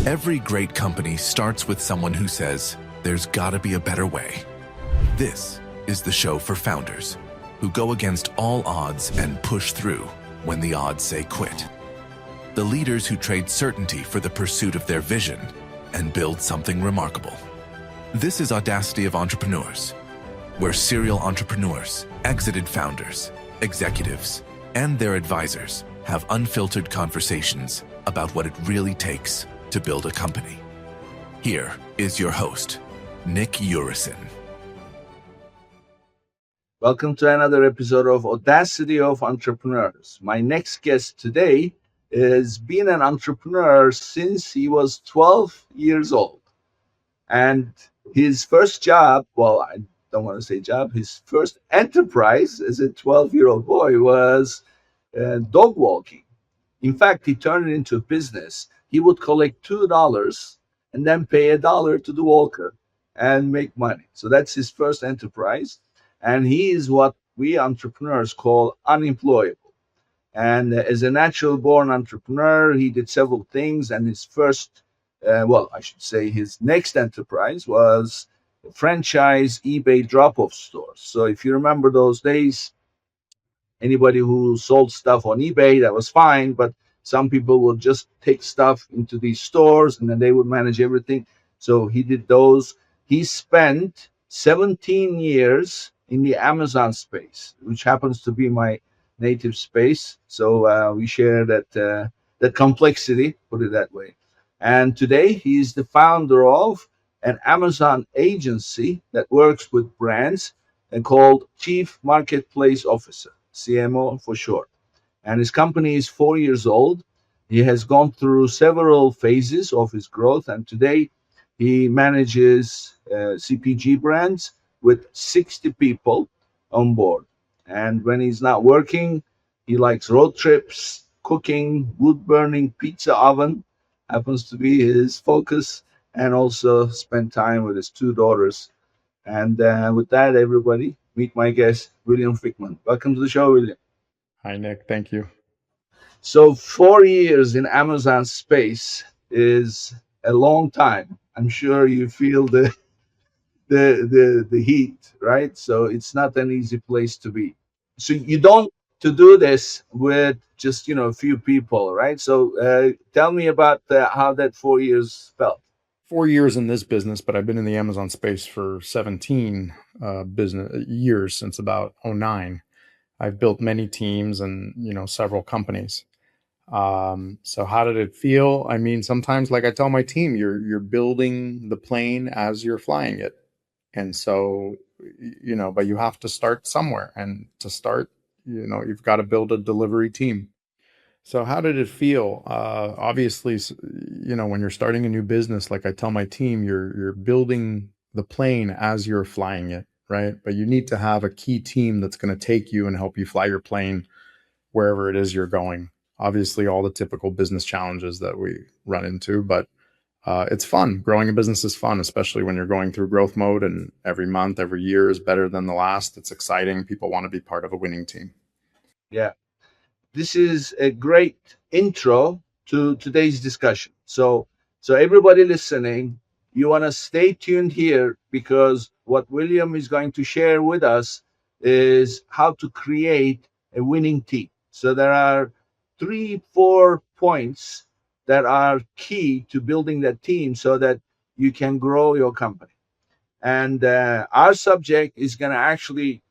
Every great company starts with someone who says, there's gotta be a better way. This is the show for founders who go against all odds and push through when the odds say quit. The leaders who trade certainty for the pursuit of their vision and build something remarkable. This is Audacity of Entrepreneurs, where serial entrepreneurs, exited founders, executives, and their advisors have unfiltered conversations about what it really takes to build a company. Here is your host, Nick Urison. Welcome to another episode of Audacity of Entrepreneurs. My next guest today has been an entrepreneur since he was 12 years old. And his first job, well, I don't want to say job, his first enterprise as a 12-year-old boy was dog walking. In fact, he turned it into a business. He would collect $2 and then pay $1 to the walker and make money. So that's his first enterprise. And he is what we entrepreneurs call unemployable. And as a natural born entrepreneur, he did several things. And his first, his next enterprise was a franchise eBay drop-off stores. So if you remember those days, anybody who sold stuff on eBay, that was fine. But some people would just take stuff into these stores and then they would manage everything. So he did those. He spent 17 years in the Amazon space, which happens to be my native space. So we share that complexity, put it that way. And today he's the founder of an Amazon agency that works with brands and called Chief Marketplace Officer, CMO for short. And his company is 4 years old. He has gone through several phases of his growth, and today he manages CPG brands with 60 people on board. And when he's not working, he likes road trips, cooking, wood burning, pizza oven happens to be his focus, and also spend time with his two daughters. And with that, everybody, meet my guest, William Fickman. Welcome to the show, William. Hi, Nick. Thank you. So 4 years in Amazon space is a long time. I'm sure you feel the heat, right? So it's not an easy place to be. So you don't to do this with just a few people, right? So tell me about how that 4 years felt. 4 years in this business, but I've been in the Amazon space for 17 business years, since about 2009. I've built many teams and several companies. So how did it feel? I mean, sometimes, like I tell my team, you're building the plane as you're flying it. And so, but you have to start somewhere. And to start, you've got to build a delivery team. So how did it feel? Obviously, when you're starting a new business, like I tell my team, you're building the plane as you're flying it, right? But you need to have a key team that's going to take you and help you fly your plane wherever it is you're going. Obviously, all the typical business challenges that we run into, but it's fun. Growing a business is fun, especially when you're going through growth mode, and every month, every year is better than the last. It's exciting. People want to be part of a winning team. Yeah. This is a great intro to today's discussion. So everybody listening, you want to stay tuned here, because what William is going to share with us is how to create a winning team. So there are 3-4 points that are key to building that team so that you can grow your company. And our subject is going to actually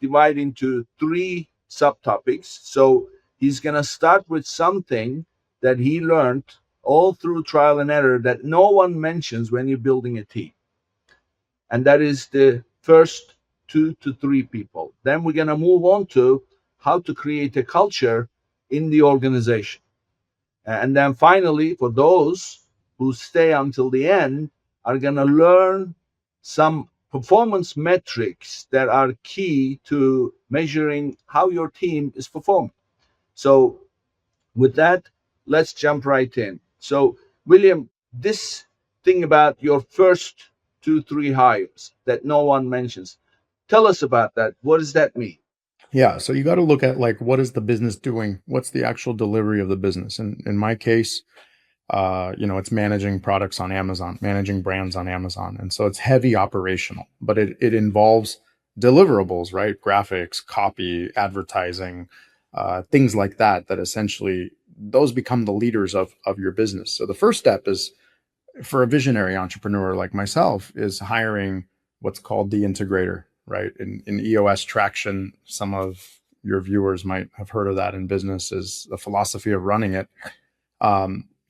divide into 3 subtopics. So he's going to start with something that he learned all through trial and error that no one mentions when you're building a team. And that is the first 2 to 3 people. Then we're going to move on to how to create a culture in the organization. And then finally, for those who stay until the end, are going to learn some performance metrics that are key to measuring how your team is performing. So with that, let's jump right in. So William, this thing about your first 2-3 hires that no one mentions, tell us about that. What does that mean? Yeah. So you got to look at, like, what is the business doing? What's the actual delivery of the business? And in my case, It's managing products on Amazon, managing brands on Amazon. And so it's heavy operational, but it involves deliverables, right? Graphics, copy, advertising, things like that, that essentially those become the leaders of your business. So the first step is for a visionary entrepreneur like myself is hiring what's called the integrator, right? In EOS traction, some of your viewers might have heard of that in business, is the philosophy of running it.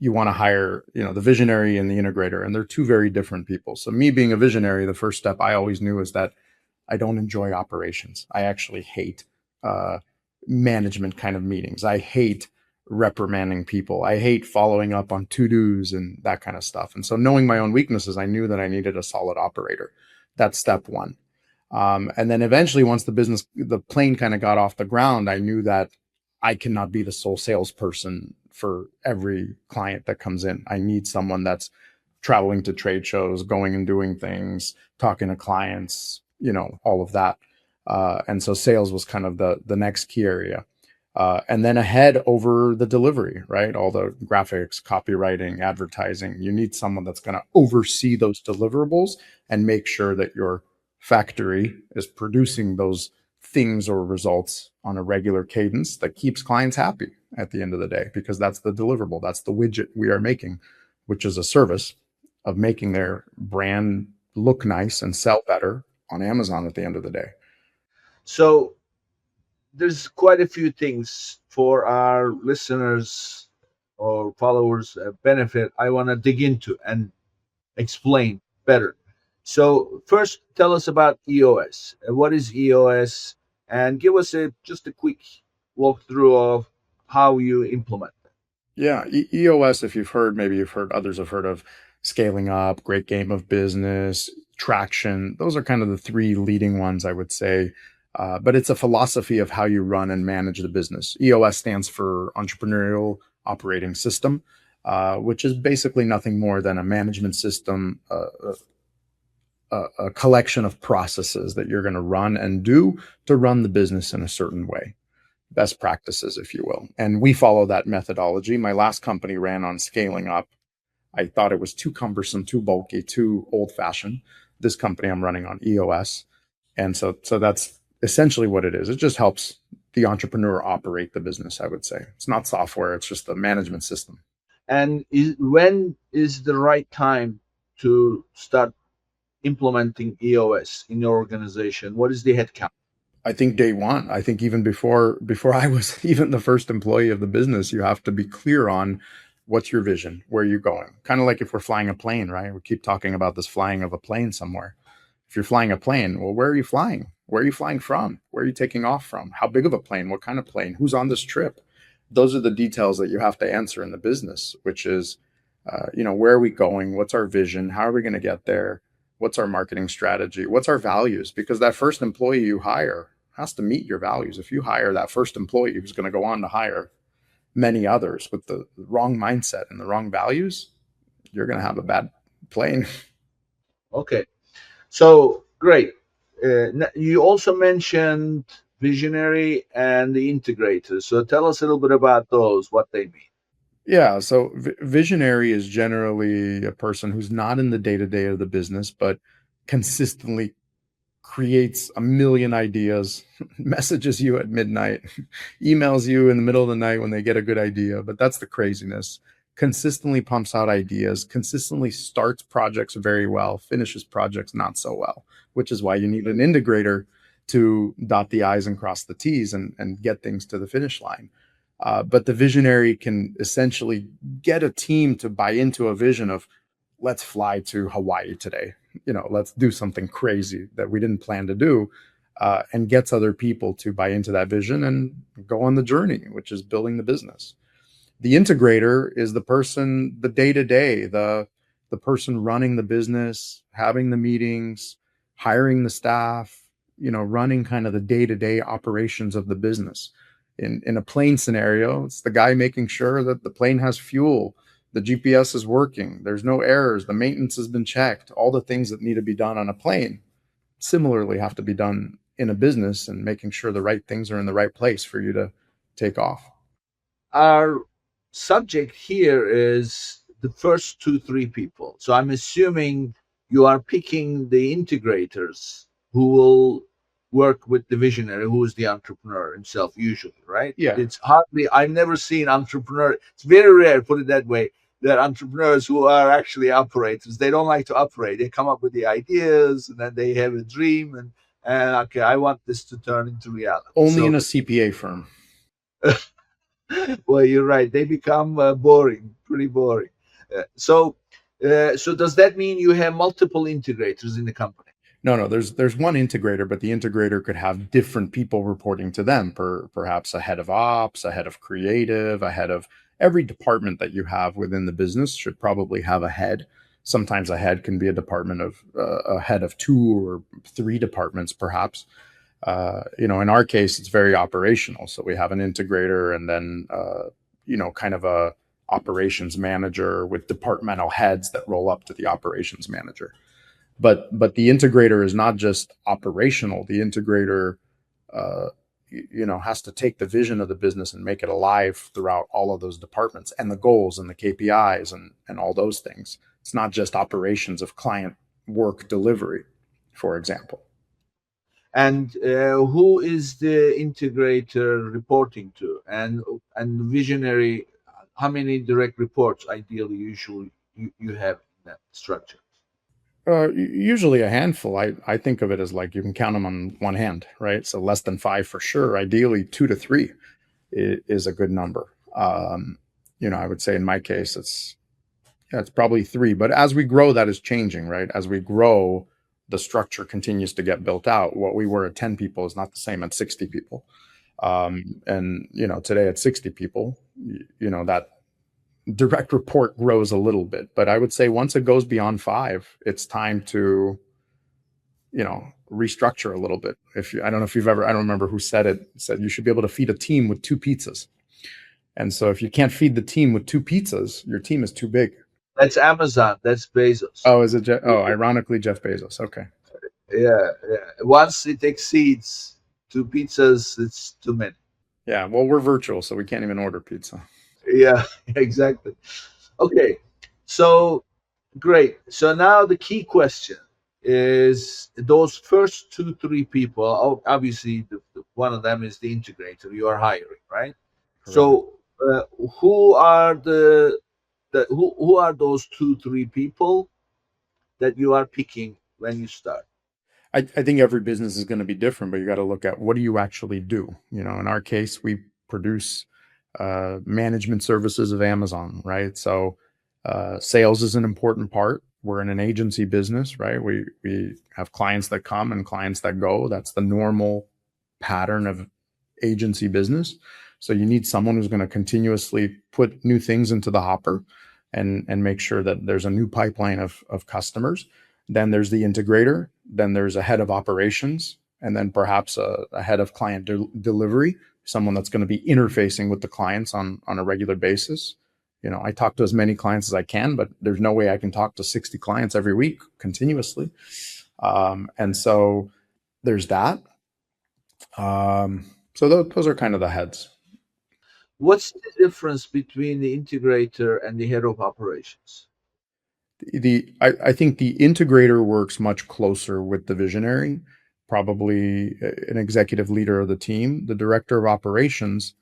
You want to hire, the visionary and the integrator, and they're two very different people. So me being a visionary, the first step I always knew is that I don't enjoy operations. I actually hate uh, management kind of meetings. I hate reprimanding people. I hate following up on to-dos and that kind of stuff. And so knowing my own weaknesses, I knew that I needed a solid operator. That's step one. And then eventually, once the plane kind of got off the ground, I knew that I cannot be the sole salesperson for every client that comes in. I need someone that's traveling to trade shows, going and doing things, talking to clients, all of that. And so sales was kind of the next key area. And then ahead over the delivery, right? All the graphics, copywriting, advertising. You need someone that's going to oversee those deliverables and make sure that your factory is producing those things or results on a regular cadence that keeps clients happy at the end of the day, because that's the deliverable. That's the widget we are making, which is a service of making their brand look nice and sell better on Amazon at the end of the day. So there's quite a few things for our listeners or followers benefit I want to dig into and explain better. So first, tell us about EOS. What is EOS? And give us just a quick walkthrough of how you implement. Yeah, EOS, if maybe you've heard, others have heard of Scaling Up, Great Game of Business, Traction. Those are kind of the three leading ones, I would say. But it's a philosophy of how you run and manage the business. EOS stands for Entrepreneurial Operating System, which is basically nothing more than a management system, a collection of processes that you're going to run and do to run the business in a certain way. Best practices, if you will. And we follow that methodology. My last company ran on Scaling Up. I thought it was too cumbersome, too bulky, too old fashioned. This company I'm running on EOS. And so that's essentially what it is. It just helps the entrepreneur operate the business, I would say. It's not software, it's just the management system. And when is the right time to start implementing EOS in your organization? What is the headcount? I think day one. I think even before I was even the first employee of the business, you have to be clear on what's your vision, where are you going. Kind of like if we're flying a plane, right? We keep talking about this flying of a plane somewhere. If you're flying a plane, well, where are you flying? Where are you flying from? Where are you taking off from? How big of a plane? What kind of plane? Who's on this trip? Those are the details that you have to answer in the business, which is, where are we going? What's our vision? How are we going to get there? What's our marketing strategy? What's our values? Because that first employee you hire has to meet your values. If you hire that first employee who's going to go on to hire many others with the wrong mindset and the wrong values, you're going to have a bad plane. Okay. So great. You also mentioned visionary and the integrator. So tell us a little bit about those, what they mean. Yeah. So visionary is generally a person who's not in the day to day of the business, but consistently creates a million ideas, messages you at midnight, emails you in the middle of the night when they get a good idea. But that's the craziness. Consistently pumps out ideas, consistently starts projects very well, finishes projects not so well, which is why you need an integrator to dot the I's and cross the T's and get things to the finish line. But the visionary can essentially get a team to buy into a vision of, let's fly to Hawaii today. Let's do something crazy that we didn't plan to do, and gets other people to buy into that vision and go on the journey, which is building the business. The integrator is the person, the day to day, the person running the business, having the meetings, hiring the staff, running kind of the day to day operations of the business. In a plane scenario, it's the guy making sure that the plane has fuel, the GPS is working, there's no errors, the maintenance has been checked, all the things that need to be done on a plane similarly have to be done in a business, and making sure the right things are in the right place for you to take off. Our subject here is the first 2-3 people. So I'm assuming you are picking the integrators who will work with the visionary, who is the entrepreneur himself, usually, right? Yeah. It's hardly, I've never seen entrepreneur. It's very rare, put it that way, that entrepreneurs who are actually operators, they don't like to operate. They come up with the ideas and then they have a dream and okay, I want this to turn into reality. Only in So, a CPA firm. well, you're right. They become boring, pretty boring. So does that mean you have multiple integrators in the company? No, there's one integrator, but the integrator could have different people reporting to them, perhaps a head of ops, a head of creative, a head of every department that you have within the business should probably have a head. Sometimes a head can be a department of a head of 2 or 3 departments, perhaps. In our case, it's very operational. So we have an integrator and then, kind of a operations manager with departmental heads that roll up to the operations manager. But the integrator is not just operational. The integrator, has to take the vision of the business and make it alive throughout all of those departments and the goals and the KPIs and all those things. It's not just operations of client work delivery, for example. And who is the integrator reporting to? And visionary, how many direct reports ideally usually you have in that structure? Usually a handful. I think of it as like you can count them on one hand, right? So less than 5 for sure. Ideally, 2 to 3 is a good number. I would say in my case, it's probably 3. But as we grow, that is changing, right? As we grow, the structure continues to get built out. What we were at 10 people is not the same at 60 people. And today at 60 people, that direct report grows a little bit. But I would say once it goes beyond 5, it's time to, restructure a little bit. I don't know if you've ever, I don't remember who said it, said you should be able to feed a team with 2 pizzas. And so if you can't feed the team with 2 pizzas, your team is too big. That's Amazon. That's Bezos. Oh, is it? Ironically, Jeff Bezos. Okay. Yeah. Once it exceeds 2 pizzas, it's too many. Yeah. Well, we're virtual, so we can't even order pizza. Yeah, exactly. Okay, so great. So now the key question is those first 2-3 people. Obviously, one of them is the integrator you are hiring, right? Correct. So who are who are those 2-3 people that you are picking when you start? I think every business is going to be different, but you got to look at what do you actually do. In our case, we produce management services of Amazon, right? So sales is an important part. We're in an agency business, right? We have clients that come and clients that go. That's the normal pattern of agency business. So you need someone who's going to continuously put new things into the hopper and make sure that there's a new pipeline of customers. Then there's the integrator. Then there's a head of operations, and then perhaps a head of client delivery, someone that's going to be interfacing with the clients on a regular basis. I talk to as many clients as I can, but there's no way I can talk to 60 clients every week continuously. And so there's that. So those are kind of the heads. What's the difference between the integrator and the head of operations? I think the integrator works much closer with the visionary, probably an executive leader of the team. The director of operations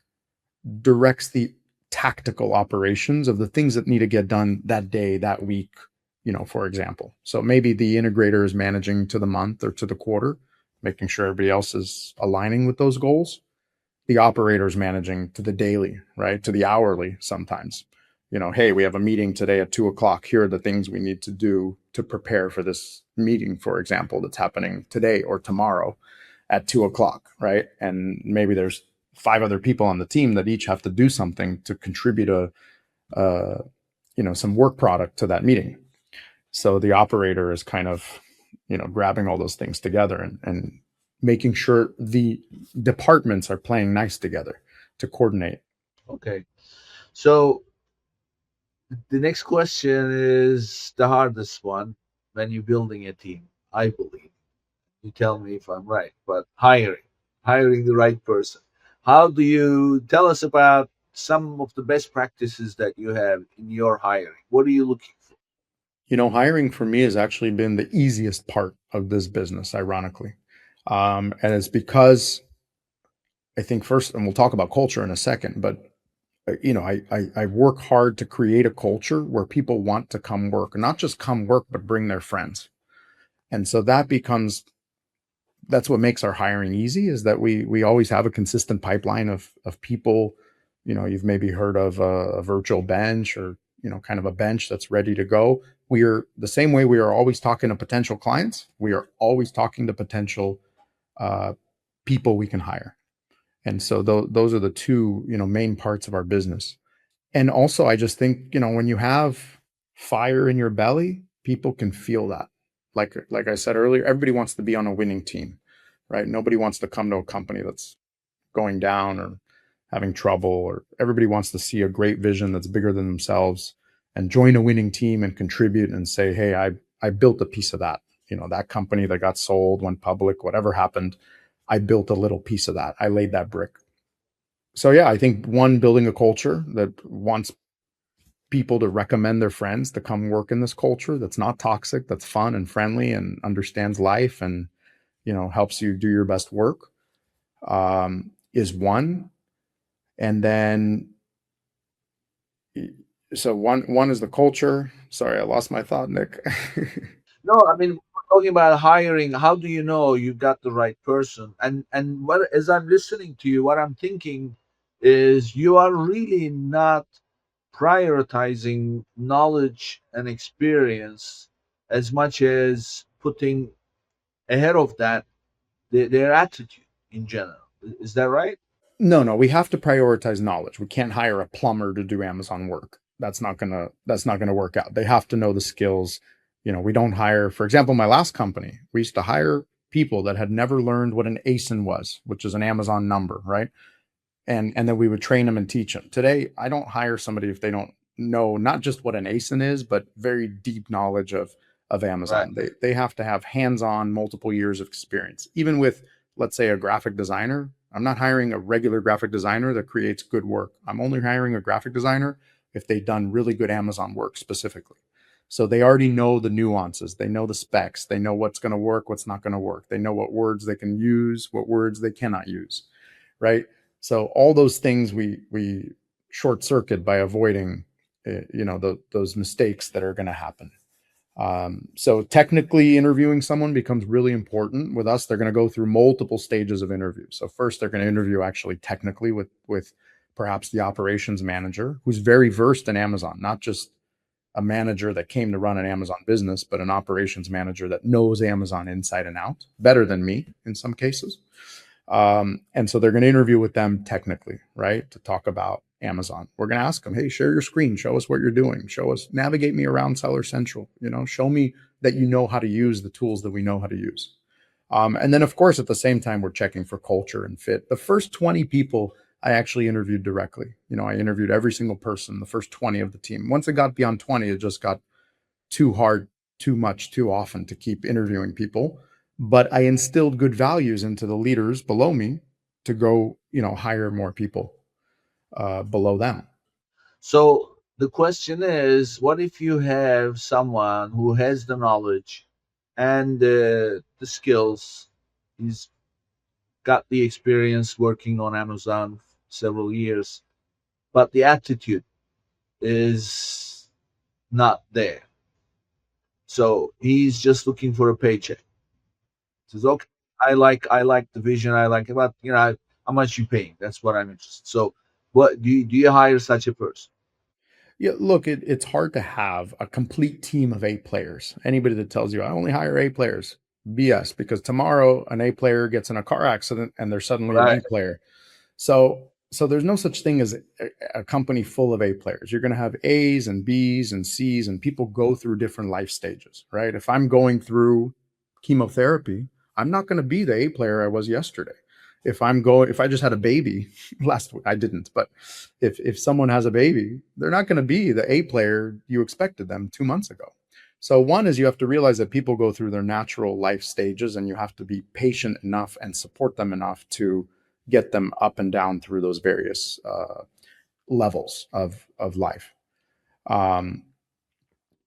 directs the tactical operations of the things that need to get done that day, that week, for example. So maybe the integrator is managing to the month or to the quarter, making sure everybody else is aligning with those goals. The operator is managing to the daily, right? To the hourly sometimes. Hey, we have a meeting today at 2:00. Here are the things we need to do to prepare for this meeting, for example, that's happening today or tomorrow at 2:00, right? And maybe there's 5 other people on the team that each have to do something to contribute some work product to that meeting. So the operator is kind of, grabbing all those things together and making sure the departments are playing nice together to coordinate. Okay. So the next question is the hardest one when you're building a team, I believe. You tell me if I'm right, but hiring the right person. How do you tell us about some of the best practices that you have in your hiring? What are you looking for? Hiring for me has actually been the easiest part of this business, ironically. And it's because I think first, and we'll talk about culture in a second, but I work hard to create a culture where people want to come work, not just come work, but bring their friends. And so that's what makes our hiring easy, is that we always have a consistent pipeline of people. You've maybe heard of a virtual bench, or kind of a bench that's ready to go. We are the same way. We are always talking to potential clients. We are always talking to potential uh, people we can hire. And so those are the two main parts of our business. And also, I just think, when you have fire in your belly, people can feel that. Like I said earlier, everybody wants to be on a winning team, right? Nobody wants to come to a company that's going down or having trouble, or everybody wants to see a great vision that's bigger than themselves and join a winning team and contribute and say, hey, I built a piece of that. That company that got sold, went public, whatever happened, I built a little piece of that. I laid that brick. So yeah, I think one, building a culture that wants people to recommend their friends to come work in this culture that's not toxic, that's fun and friendly and understands life, and helps you do your best work, is one. And then so one is the culture. Sorry, I lost my thought, Nick. No, I mean, we're talking about hiring. How do you know you got the right person? And what, as I'm listening to you, what I'm thinking is you are really not prioritizing knowledge and experience as much as putting ahead of that their attitude in general. Is that right? No, we have to prioritize knowledge. We can't hire a plumber to do Amazon work. That's not gonna work out. They have to know the skills. We don't hire, for example, my last company, we used to hire people that had never learned what an ASIN was, which is an Amazon number, right? And then we would train them and teach them. Today, I don't hire somebody if they don't know not just what an ASIN is, but very deep knowledge of Right. Amazon. They have to have hands-on, multiple years of experience. Even with, let's say, a graphic designer, I'm not hiring a regular graphic designer that creates good work. I'm only hiring a graphic designer if they've done really good Amazon work specifically. So they already know the nuances, they know the specs, they know what's going to work, what's not going to work. They know what words they can use, what words they cannot use, right? So all those things we short circuit by avoiding, those mistakes that are going to happen. So technically, interviewing someone becomes really important. With us, they're going to go through multiple stages of interview. So first, they're going to interview actually technically with perhaps the operations manager, who's very versed in Amazon, not just a manager that came to run an Amazon business, but an operations manager that knows Amazon inside and out better than me in some cases. And so they're going to interview with them technically, right? To talk about Amazon. We're going to ask them, hey, share your screen, show us what you're doing, show us, navigate me around Seller Central, show me that you know how to use the tools that we know how to use. And then, of course, at the same time, we're checking for culture and fit. The first 20 people I actually interviewed directly. I interviewed every single person, the first 20 of the team. Once it got beyond 20, it just got too hard, too much, too often to keep interviewing people. But I instilled good values into the leaders below me to go, hire more people below them. So the question is, what if you have someone who has the knowledge and the skills? He's got the experience working on Amazon several years, but the attitude is not there. So he's just looking for a paycheck. Says, okay, I like the vision, I like it, but how much you paying? That's what I'm interested. So, what do you hire such a person? Yeah, look, it's hard to have a complete team of A players. Anybody that tells you I only hire A players, BS, because tomorrow an A player gets in a car accident and they're suddenly a Right. B player. So there's no such thing as a company full of A players. You're going to have A's and B's and C's, and people go through different life stages, right? If I'm going through chemotherapy, I'm not going to be the A player I was yesterday. If I just had a baby last week, I didn't, but if someone has a baby, they're not going to be the A player you expected them 2 months ago. So one is, you have to realize that people go through their natural life stages, and you have to be patient enough and support them enough to get them up and down through those various levels of life. Um,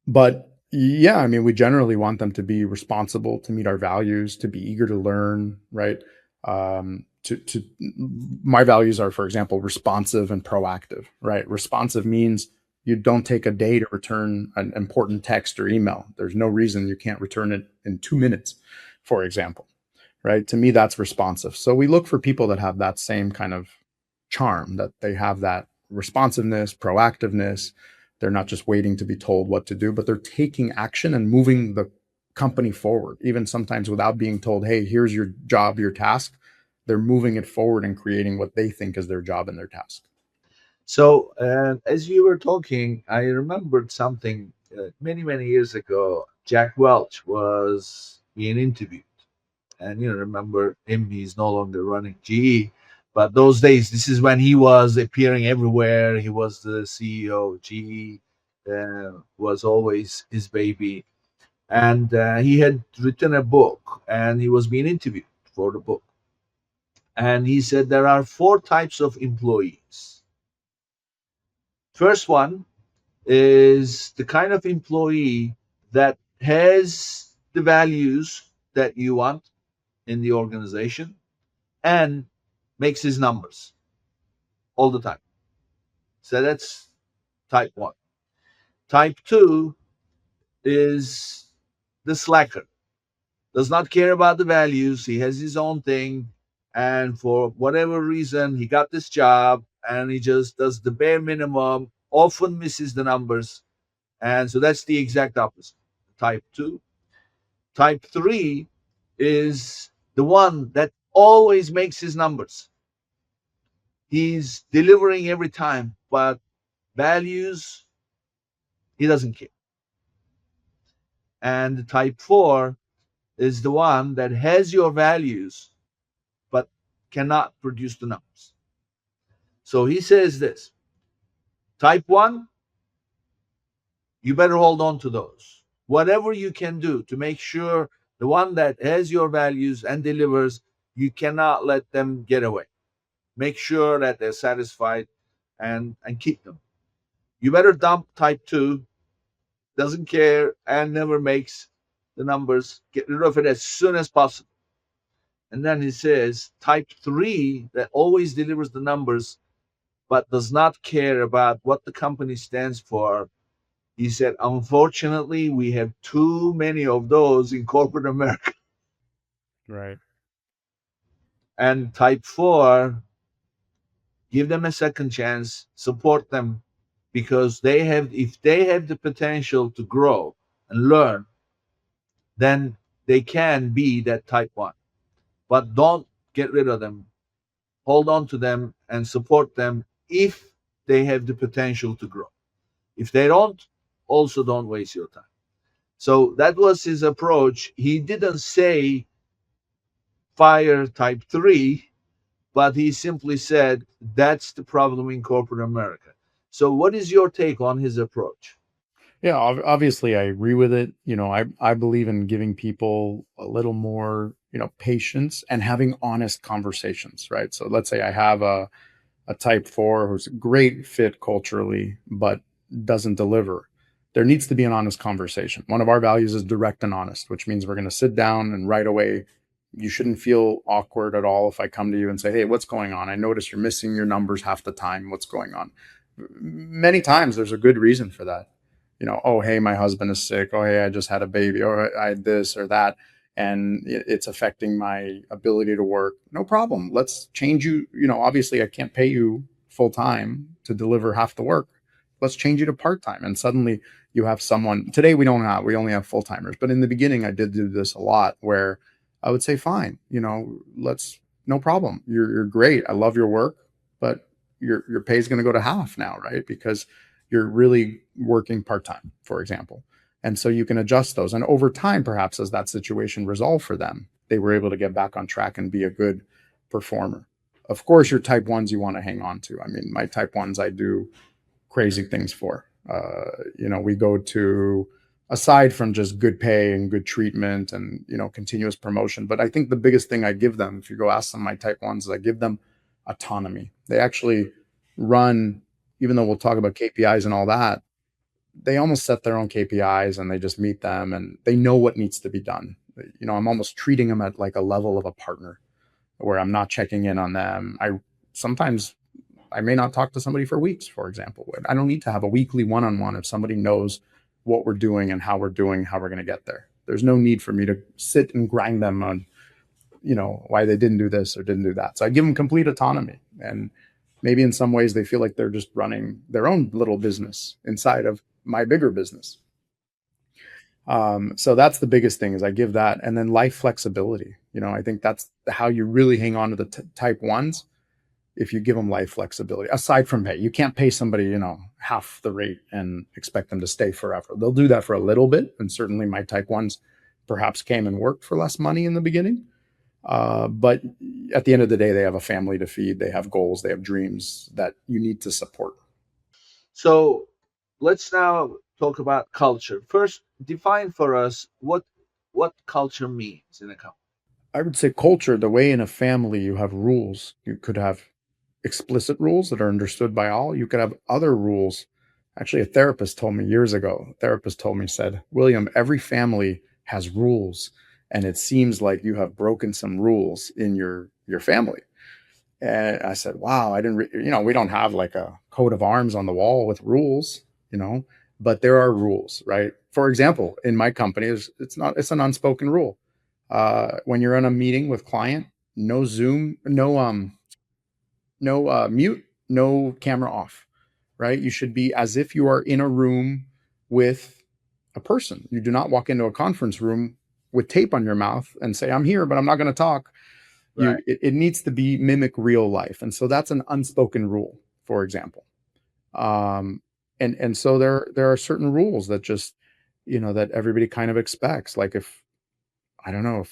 but yeah, I mean, we generally want them to be responsible, to meet our values, to be eager to learn, right? To my values are, for example, responsive and proactive, right? Responsive means you don't take a day to return an important text or email. There's no reason you can't return it in 2 minutes, for example, right? To me, that's responsive. So we look for people that have that same kind of charm, that they have that responsiveness, proactiveness. They're not just waiting to be told what to do, but they're taking action and moving the company forward, even sometimes without being told, hey, here's your job, your task. They're moving it forward and creating what they think is their job and their task. So, as you were talking, I remembered something many, many years ago. Jack Welch was being interviewed. And remember him, he's no longer running GE. But those days, this is when he was appearing everywhere. He was the CEO of GE, was always his baby. And he had written a book and he was being interviewed for the book. And he said there are four types of employees. First one is the kind of employee that has the values that you want in the organization and makes his numbers all the time. So that's type one. Type two is the slacker, does not care about the values. He has his own thing. And for whatever reason, he got this job and he just does the bare minimum, often misses the numbers. And so that's the exact opposite. Type two. Type three is the one that always makes his numbers. He's delivering every time, but values, he doesn't care. And type four is the one that has your values, but cannot produce the numbers. So he says this: type one, you better hold on to those. Whatever you can do to make sure the one that has your values and delivers, you cannot let them get away. Make sure that they're satisfied and keep them. You better dump type two, doesn't care and never makes the numbers. Get rid of it as soon as possible. And then he says type three, that always delivers the numbers but does not care about what the company stands for. He said, unfortunately, we have too many of those in corporate America. Right. And type four, give them a second chance, support them, because if they have the potential to grow and learn, then they can be that type one. But don't get rid of them. Hold on to them and support them if they have the potential to grow. If they don't, also don't waste your time. So that was his approach. He didn't say fire type three, but he simply said that's the problem in corporate America. So, what is your take on his approach? Yeah, obviously I agree with it. I believe in giving people a little more, patience and having honest conversations, right? So let's say I have a type four who's a great fit culturally, but doesn't deliver. There needs to be an honest conversation. One of our values is direct and honest, which means we're going to sit down and right away, you shouldn't feel awkward at all if I come to you and say, hey, what's going on? I notice you're missing your numbers half the time. What's going on? Many times there's a good reason for that. Oh, hey, my husband is sick. Oh, hey, I just had a baby. Or I had this or that. And it's affecting my ability to work. No problem. Let's change you. Obviously I can't pay you full time to deliver half the work. Let's change you to part time. And suddenly you have someone. Today we only have full timers. But in the beginning, I did do this a lot where I would say, fine, no problem. You're great. I love your work, but your pay is going to go to half now, right? Because you're really working part time, for example. And so you can adjust those. And over time, perhaps as that situation resolved for them, they were able to get back on track and be a good performer. Of course, your type ones you want to hang on to. I mean, my type ones I do crazy things for. We go to, aside from just good pay and good treatment and, continuous promotion. But I think the biggest thing I give them, if you go ask them my type ones, is I give them autonomy. They actually run even though we'll talk about KPIs and all that, they almost set their own KPIs and they just meet them and they know what needs to be done. I'm almost treating them at like a level of a partner where I'm not checking in on them. Sometimes I may not talk to somebody for weeks, for example. I don't need to have a weekly one-on-one if somebody knows what we're doing and how we're doing, how we're going to get there. There's no need for me to sit and grind them on, why they didn't do this or didn't do that. So I give them complete autonomy. And maybe in some ways they feel like they're just running their own little business inside of my bigger business. So that's the biggest thing is I give that. And then life flexibility. I think that's how you really hang on to the type ones. If you give them life flexibility, aside from pay, you can't pay somebody, half the rate and expect them to stay forever. They'll do that for a little bit. And certainly my type ones perhaps came and worked for less money in the beginning. But at the end of the day, they have a family to feed. They have goals. They have dreams that you need to support. So let's now talk about culture. First, define for us what culture means in a company. I would say culture, the way in a family you have rules. You could have explicit rules that are understood by all. You could have other rules. Actually, a therapist told me years ago, said, William, every family has rules. And it seems like you have broken some rules in your family. And I said, wow, I didn't, we don't have like a coat of arms on the wall with rules, but there are rules, right? For example, in my company, it's an unspoken rule. When you're in a meeting with client, no Zoom, no mute, no camera off, right? You should be as if you are in a room with a person. You do not walk into a conference room with tape on your mouth and say, I'm here, but I'm not going to talk. Right. It needs to be mimic real life. And so that's an unspoken rule, for example. And so there are certain rules that just, that everybody kind of expects. Like if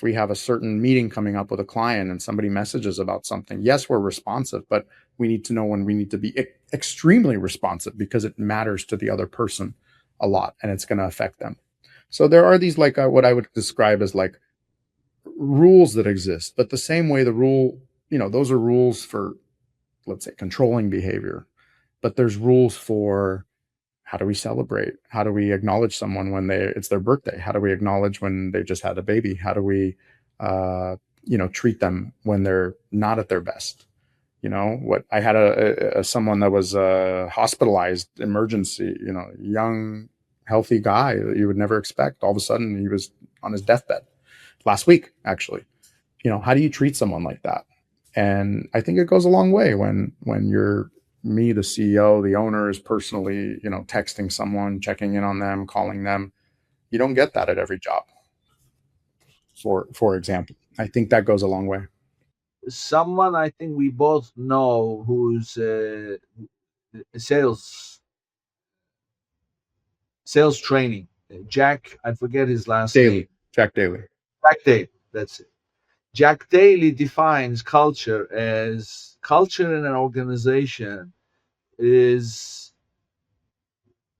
we have a certain meeting coming up with a client and somebody messages about something, yes, we're responsive, but we need to know when we need to be extremely responsive because it matters to the other person a lot and it's going to affect them. So there are these like what I would describe as like rules that exist, but the same way the rule, those are rules for, let's say, controlling behavior, but there's rules for how do we celebrate? How do we acknowledge someone when it's their birthday? How do we acknowledge when they just had a baby? How do we, treat them when they're not at their best? What I had someone that was hospitalized, emergency, young, healthy guy that you would never expect. All of a sudden, he was on his deathbed last week, actually. How do you treat someone like that? And I think it goes a long way when you're me, the CEO, the owner is personally, texting someone, checking in on them, calling them. You don't get that at every job. For example, I think that goes a long way. Someone I think we both know who's sales training. Jack, I forget his last name. Jack Daly. Jack Daly, that's it. Jack Daly defines culture as culture in an organization is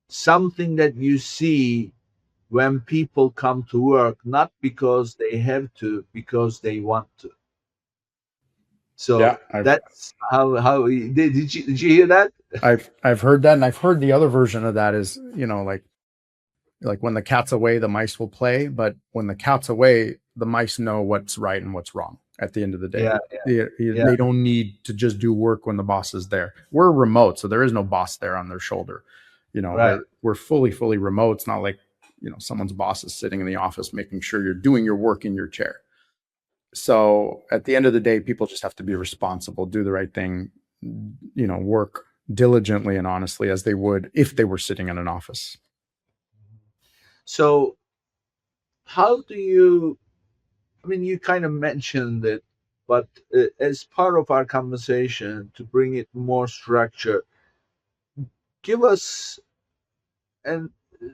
something that you see when people come to work, not because they have to, because they want to. So Yeah, that's how did you hear that? I've heard that, and I've heard the other version of that is, like when the cat's away, the mice will play. But when the cat's away, the mice know what's right and what's wrong at the end of the day. They don't need to just do work when the boss is there. We're remote, so there is no boss there on their shoulder. Right. We're fully remote. It's not like, someone's boss is sitting in the office making sure you're doing your work in your chair. So at the end of the day, people just have to be responsible, do the right thing, work diligently and honestly as they would if they were sitting in an office. So how do you, you kind of mentioned it, but as part of our conversation to bring it more structure, give us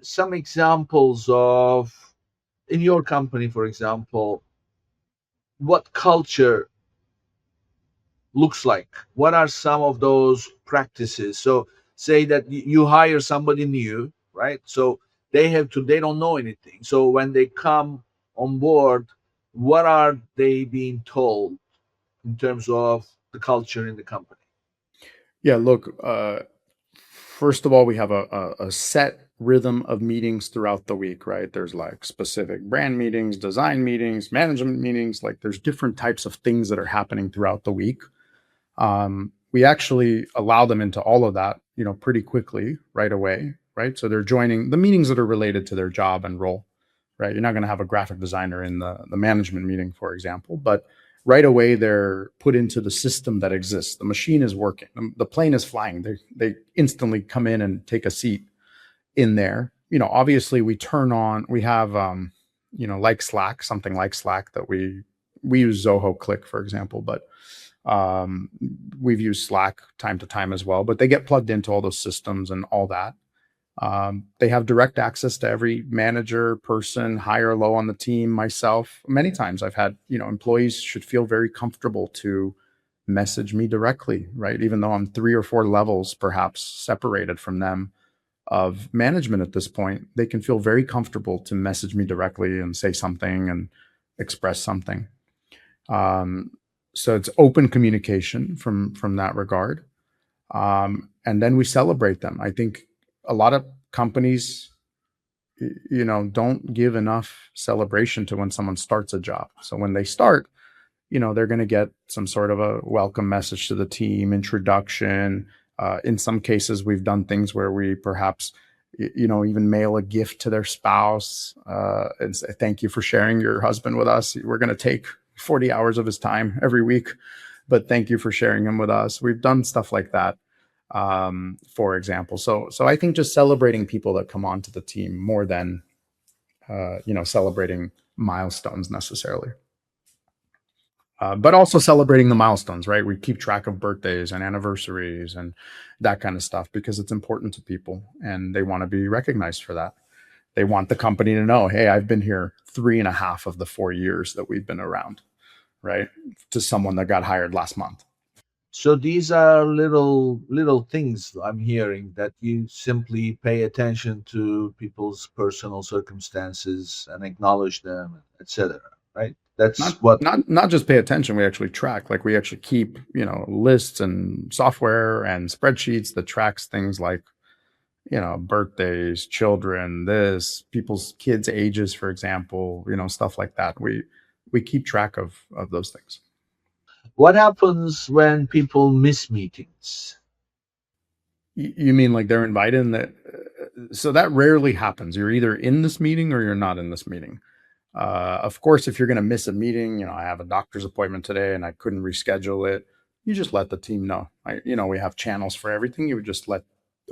some examples of, in your company, for example, what culture looks like. What are some of those practices? So say that you hire somebody new, right? So they don't know anything. So when they come on board, what are they being told in terms of the culture in the company? Yeah, look, First of all, we have a set rhythm of meetings throughout the week, right? There's like specific brand meetings, design meetings, management meetings. Like there's different types of things that are happening throughout the week. We actually allow them into all of that, pretty quickly right away, right? So they're joining the meetings that are related to their job and role, right? You're not going to have a graphic designer in the management meeting, for example, but right away they're put into the system that exists. The machine is working. The plane is flying. They instantly come in and take a seat in there. Obviously we have, like Slack, something like Slack that we use Zoho Click, for example, but we've used Slack time to time as well, but they get plugged into all those systems and all that. They have direct access to every manager, person, high or low on the team, myself. Many times I've had, employees should feel very comfortable to message me directly, right? Even though I'm 3 or 4 levels perhaps separated from them of management at this point, they can feel very comfortable to message me directly and say something and express something. So it's open communication from that regard. And then we celebrate them. I think a lot of companies, don't give enough celebration to when someone starts a job. So when they start, they're going to get some sort of a welcome message to the team, introduction. In some cases, we've done things where we perhaps, even mail a gift to their spouse and say, thank you for sharing your husband with us. We're going to take 40 hours of his time every week, but thank you for sharing him with us. We've done stuff like that, for example. So I think just celebrating people that come onto the team more than, celebrating milestones necessarily. But also celebrating the milestones, right? We keep track of birthdays and anniversaries and that kind of stuff because it's important to people and they want to be recognized for that. They want the company to know, hey, I've been here 3.5 of the 4 years that we've been around, right? To someone that got hired last month. So these are little things I'm hearing, that you simply pay attention to people's personal circumstances and acknowledge them, etc. Right? That's what. Not just pay attention, we actually track. Like we actually keep, lists and software and spreadsheets that tracks things like, birthdays, children, people's kids' ages, for example, stuff like that. We keep track of those things. What happens when people miss meetings? You mean like they're invited and so that rarely happens. You're either in this meeting or you're not in this meeting. Of course, if you're going to miss a meeting, I have a doctor's appointment today and I couldn't reschedule it. You just let the team know. We have channels for everything. You would just let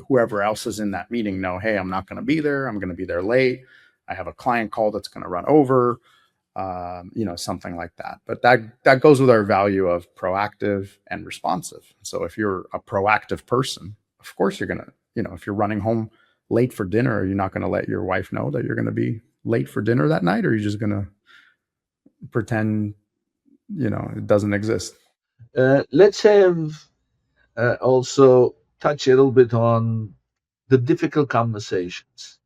whoever else is in that meeting know, hey, I'm not going to be there. I'm going to be there late. I have a client call that's going to run over, something like that. But that goes with our value of proactive and responsive. So if you're a proactive person, of course you're going to, if you're running home late for dinner, are you not going to let your wife know that you're going to be late for dinner that night? Or are you just going to pretend, it doesn't exist? Let's have also touch a little bit on the difficult conversations,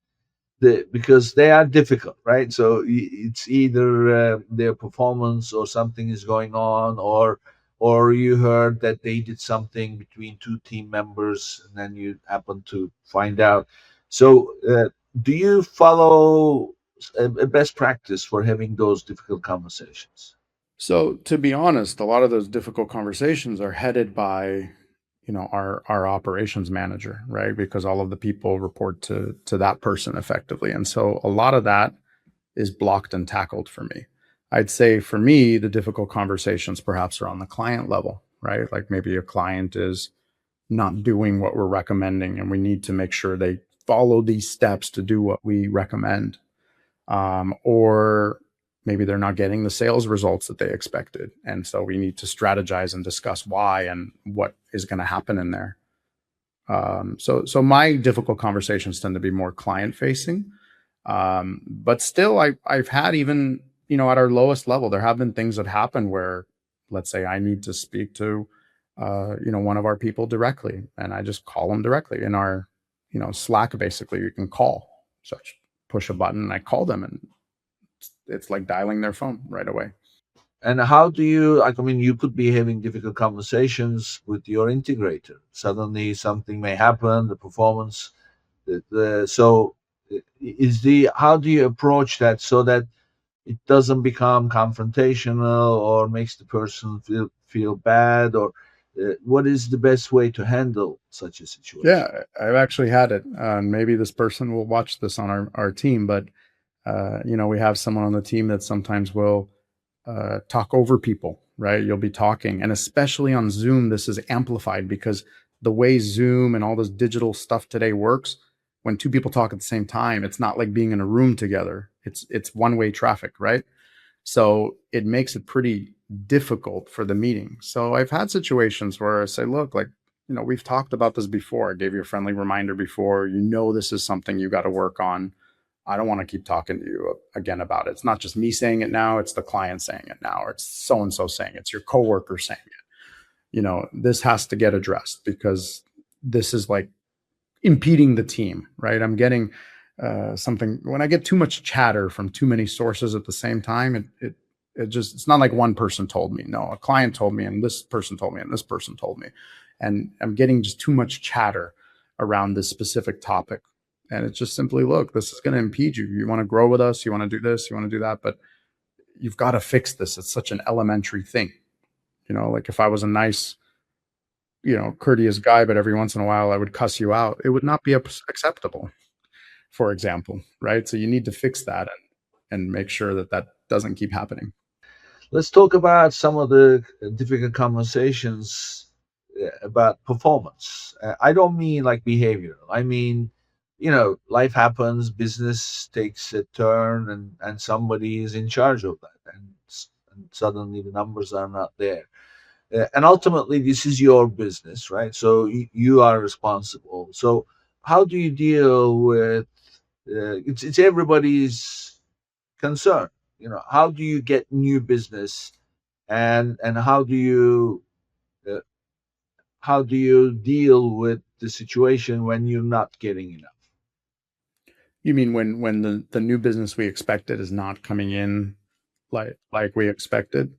because they are difficult, right? So it's either their performance or something is going on, or you heard that they did something between two team members and then you happen to find out. So do you follow a best practice for having those difficult conversations? So to be honest, a lot of those difficult conversations are headed by, our operations manager, right? Because all of the people report to that person effectively. And so a lot of that is blocked and tackled for me. I'd say for me, the difficult conversations perhaps are on the client level, right? Like maybe a client is not doing what we're recommending and we need to make sure they follow these steps to do what we recommend. Or maybe they're not getting the sales results that they expected. And so we need to strategize and discuss why and what is going to happen in there. So my difficult conversations tend to be more client facing. But still, I've had even, at our lowest level, there have been things that happen where, let's say I need to speak to, one of our people directly, and I just call them directly in our, Slack. Basically, you can call, push a button and I call them, and it's like dialing their phone right away. And how do you, like, I mean, you could be having difficult conversations with your integrator. Suddenly something may happen, the performance, so how do you approach that so that it doesn't become confrontational or makes the person feel bad, or what is the best way to handle such a situation? Yeah, I've actually had it. And maybe this person will watch this on our team, but we have someone on the team that sometimes will talk over people, right? You'll be talking, and especially on Zoom, this is amplified because the way Zoom and all this digital stuff today works, when two people talk at the same time, it's not like being in a room together. It's one-way traffic, right? So it makes it pretty difficult for the meeting. So I've had situations where I say, look, like, we've talked about this before. I gave you a friendly reminder before. This is something you got to work on. I don't want to keep talking to you again about it. It's not just me saying it now, it's the client saying it now, or it's so and so saying it, it's your coworker saying it. This has to get addressed because this is like impeding the team, right? I'm getting something when I get too much chatter from too many sources at the same time. It's not like one person told me. No, a client told me, and this person told me, and this person told me, and I'm getting just too much chatter around this specific topic. And it's just simply, look, this is going to impede you. You want to grow with us, you want to do this, you want to do that, but you've got to fix this. It's such an elementary thing. Like if I was a nice, courteous guy, but every once in a while I would cuss you out, it would not be acceptable, for example, right? So you need to fix that and make sure that doesn't keep happening. Let's talk about some of the difficult conversations about performance. I don't mean like behavioral. I mean, life happens, business takes a turn, and somebody is in charge of that, and suddenly the numbers are not there. And ultimately, this is your business, right? So you are responsible. So how do you deal with it's everybody's concern? How do you get new business, and uh, how do you deal with the situation when you're not getting enough? You mean when the new business we expected is not coming in like we expected?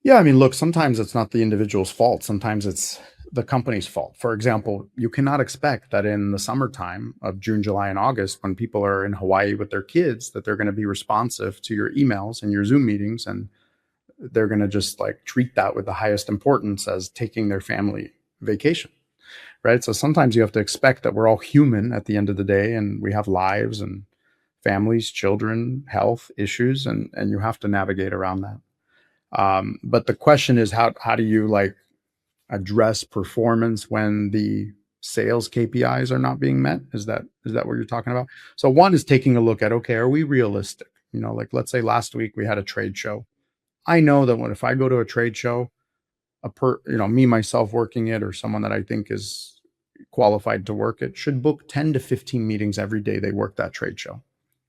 Yeah, I mean, look, sometimes it's not the individual's fault. Sometimes it's the company's fault. For example, you cannot expect that in the summertime of June, July, and August, when people are in Hawaii with their kids, that they're going to be responsive to your emails and your Zoom meetings, and they're going to just like treat that with the highest importance as taking their family vacation, right? So sometimes you have to expect that we're all human at the end of the day, and we have lives and families, children, health issues, and you have to navigate around that. But the question is, how do you like address performance when the sales KPIs are not being met? Is that what you're talking about? So one is taking a look at, okay, are we realistic? Like let's say last week we had a trade show. I know that if I go to a trade show, me myself working it or someone that I think is qualified to work it should book 10 to 15 meetings every day they work that trade show,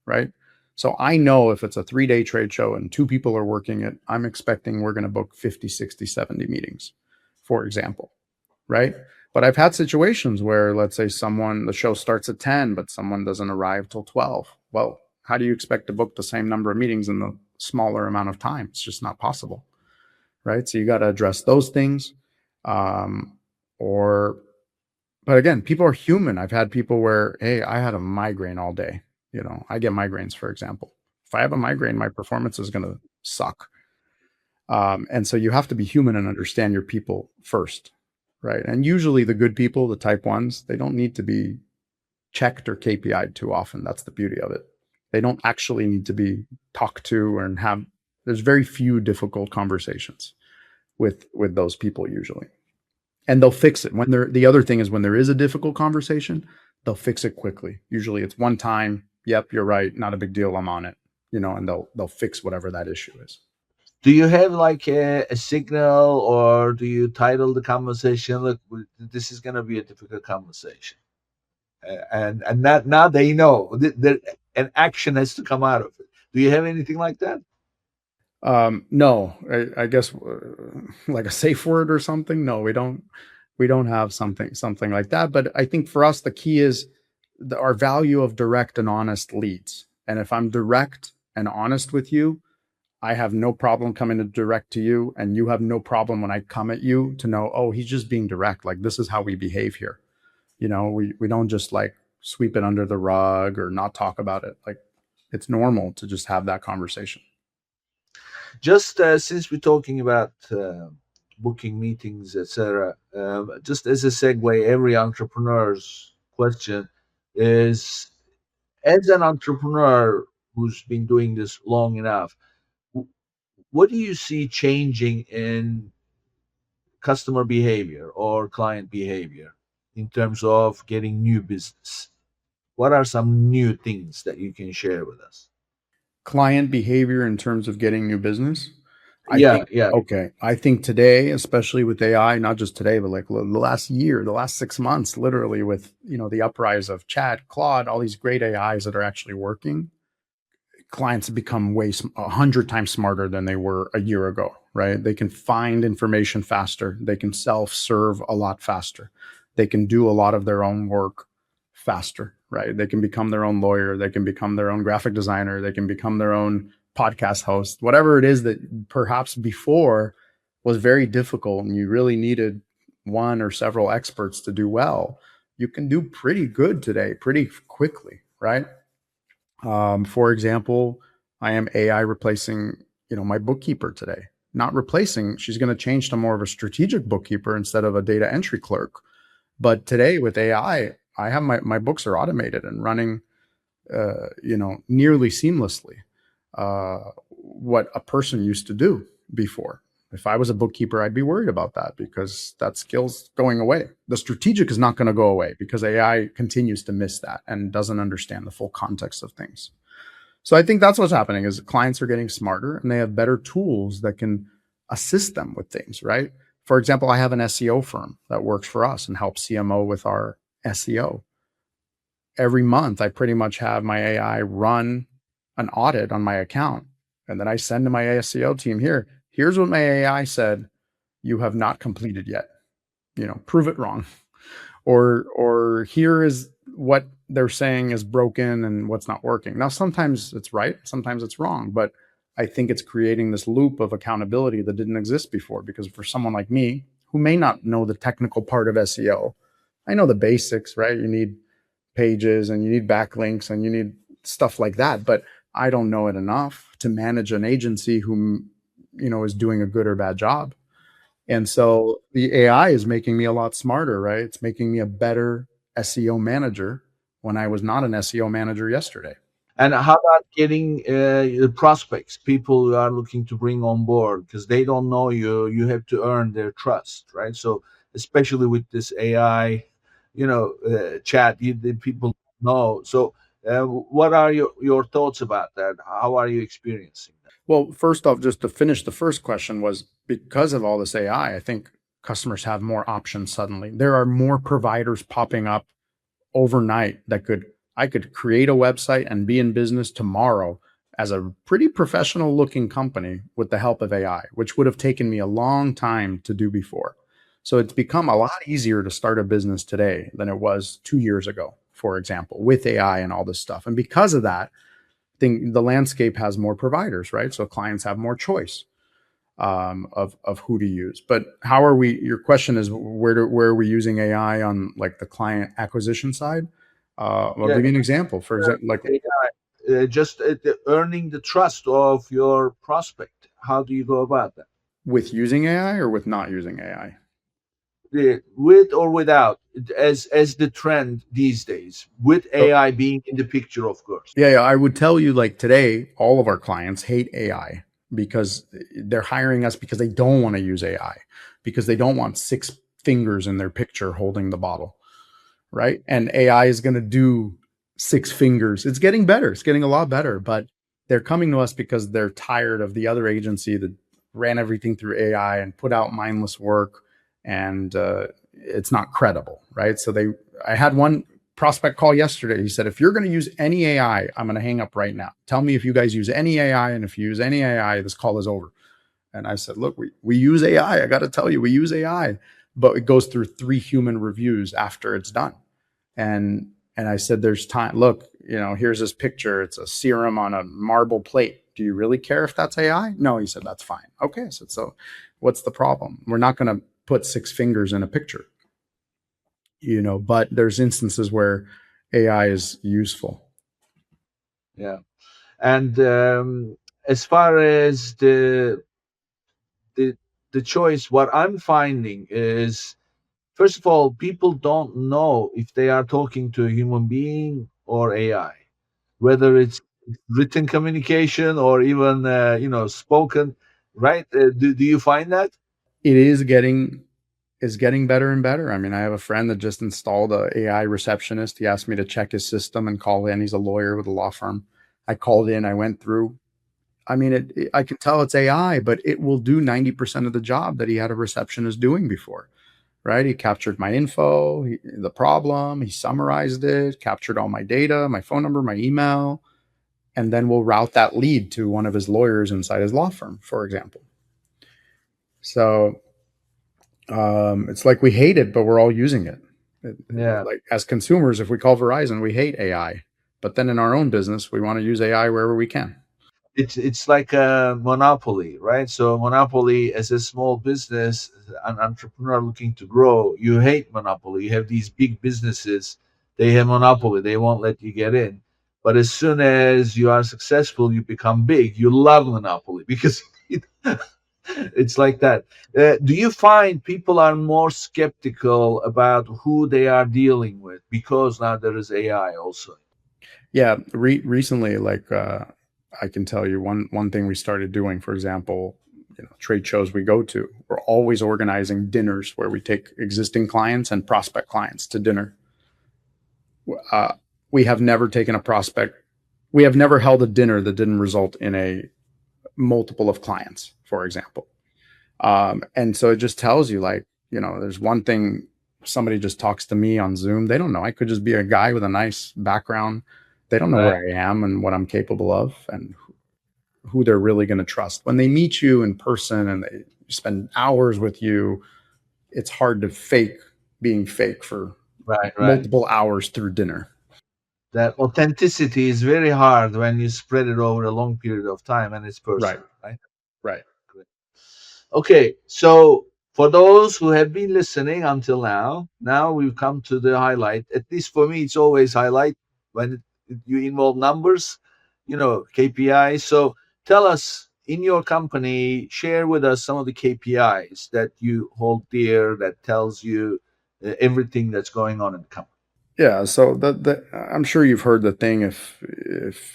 right? So I know if it's a 3-day trade show and 2 people are working it, I'm expecting we're going to book 50, 60, 70 meetings, for example, right? But I've had situations where, let's say the show starts at 10, but someone doesn't arrive till 12. Well, how do you expect to book the same number of meetings in the smaller amount of time? It's just not possible, right? So you got to address those things. Or But again, people are human. I've had people where, hey, I had a migraine all day. I get migraines, for example. If I have a migraine, my performance is going to suck. And so you have to be human and understand your people first, right? And usually the good people, the type ones, they don't need to be checked or KPI'd too often. That's the beauty of it. They don't actually need to be talked to there's very few difficult conversations with those people usually. And they'll fix it the other thing is when there is a difficult conversation, they'll fix it quickly. Usually it's one time. Yep, you're right. Not a big deal. I'm on it. And they'll fix whatever that issue is. Do you have like a signal, or do you title the conversation, look, this is going to be a difficult conversation, and that now they know that an action has to come out of it? Do you have anything like that? No, I guess like a safe word or something. No, we don't. We don't have something like that. But I think for us, the key is our value of direct and honest leads. And if I'm direct and honest with you, I have no problem coming to direct to you, and you have no problem when I come at you to know, oh, he's just being direct. Like, this is how we behave here. We don't just like sweep it under the rug or not talk about it. Like, it's normal to just have that conversation. Just since we're talking about booking meetings, etc., just as a segue, every entrepreneur's question is, as an entrepreneur who's been doing this long enough, what do you see changing in customer behavior or client behavior in terms of getting new business? What are some new things that you can share with us? Client behavior in terms of getting new business. Yeah, yeah. I think today, especially with AI, not just today, but like the last year, the last 6 months, literally with, the uprise of Chat, Claude, all these great AIs that are actually working, clients have become 100 times smarter than they were a year ago, right? They can find information faster. They can self-serve a lot faster. They can do a lot of their own work faster, right? They can become their own lawyer. They can become their own graphic designer. They can become their own podcast host, whatever it is that perhaps before was very difficult and you really needed one or several experts to do well. You can do pretty good today, pretty quickly, right? For example, I am AI replacing, my bookkeeper today. Not replacing, she's going to change to more of a strategic bookkeeper instead of a data entry clerk. But today with AI, I have my books are automated and running, nearly seamlessly. What a person used to do before. If I was a bookkeeper, I'd be worried about that because that skill's going away. The strategic is not going to go away because AI continues to miss that and doesn't understand the full context of things. So I think that's what's happening is clients are getting smarter and they have better tools that can assist them with things, right? For example, I have an SEO firm that works for us and helps CMO with our SEO. Every month, I pretty much have my AI run an audit on my account. And then I send to my SEO team here's what my AI said you have not completed yet. Prove it wrong. Or here is what they're saying is broken and what's not working. Now, sometimes it's right, sometimes it's wrong, but I think it's creating this loop of accountability that didn't exist before. Because for someone like me, who may not know the technical part of SEO, I know the basics, right? You need pages and you need backlinks and you need stuff like that, but I don't know it enough to manage an agency who, is doing a good or bad job. And so the AI is making me a lot smarter, right? It's making me a better SEO manager when I was not an SEO manager yesterday. And how about getting prospects, people who are looking to bring on board because they don't know you? You have to earn their trust, right? So especially with this AI, chat, the people know. So what are your thoughts about that? How are you experiencing that? Well, first off, just to finish the first question was because of all this AI, I think customers have more options suddenly. There are more providers popping up overnight that I could create a website and be in business tomorrow as a pretty professional looking company with the help of AI, which would have taken me a long time to do before. So it's become a lot easier to start a business today than it was 2 years ago, for example, with AI and all this stuff. And because of that, I think the landscape has more providers, right? So clients have more choice of who to use. But how are we? Your question is where are we using AI on like the client acquisition side? I'll give you an example. For example, like AI, just earning the trust of your prospect. How do you go about that? with using AI or with not using AI? With or without, as the trend these days, with AI being in the picture, of course. Yeah, I would tell you like today, all of our clients hate AI because they're hiring us because they don't want to use AI, because they don't want 6 fingers in their picture holding the bottle, right? And AI is going to do 6 fingers. It's getting better. It's getting a lot better, but they're coming to us because they're tired of the other agency that ran everything through AI and put out mindless work, and it's not credible, right? So I had one prospect call yesterday. He said, if you're going to use any AI, I'm going to hang up right now. Tell me if you guys use any AI, and if you use any AI, this call is over. And I said, look, we use AI. I got to tell you, we use AI, but it goes through 3 human reviews after it's done. And I said, there's time. Look, here's this picture. It's a serum on a marble plate. do you really care if that's AI? No, he said, that's fine. Okay, so what's the problem? We're not going to put 6 fingers in a picture, but there's instances where AI is useful. Yeah. And as far as the the choice, what I'm finding is, first of all, people don't know if they are talking to a human being or AI, whether it's written communication or even spoken, right? Do you find that? It is getting better and better. I mean, I have a friend that just installed a AI receptionist. He asked me to check his system and call in. He's a lawyer with a law firm. I called in, I went through. I mean, I can tell it's AI, but it will do 90% of the job that he had a receptionist doing before, right? He captured my info, the problem, he summarized it, captured all my data, my phone number, my email, and then we'll route that lead to one of his lawyers inside his law firm, for example. So it's like we hate it, but we're all using it. Yeah. Like as consumers, if we call Verizon, we hate AI, but then in our own business, we want to use AI wherever we can. It's like a monopoly, right? So monopoly, as a small business, an entrepreneur looking to grow, you hate monopoly. You have these big businesses, they have monopoly, they won't let you get in. But as soon as you are successful, you become big. You love monopoly because it's like that. Do you find people are more skeptical about who they are dealing with because now there is AI also? Yeah, recently, like I can tell you one thing we started doing, for example, trade shows we go to, we're always organizing dinners where we take existing clients and prospect clients to dinner. Uh, we have never taken a prospect. We have never held a dinner that didn't result in a multiple of clients, for example. And so it just tells you, like, there's one thing, somebody just talks to me on Zoom. They don't know. I could just be a guy with a nice background. They don't know Right. where I am and what I'm capable of and who they're really going to trust. When they meet you in person and they spend hours with you, it's hard to fake being fake for Right, right. multiple hours through dinner. That authenticity is very hard when you spread it over a long period of time and it's Right. personal, right? Right. Great. Okay, so for those who have been listening until now we've come to the highlight. At least for me, it's always highlight when you involve numbers, KPIs. So tell us, in your company, share with us some of the KPIs that you hold dear that tells you everything that's going on in the company. Yeah, so I'm sure you've heard the thing, if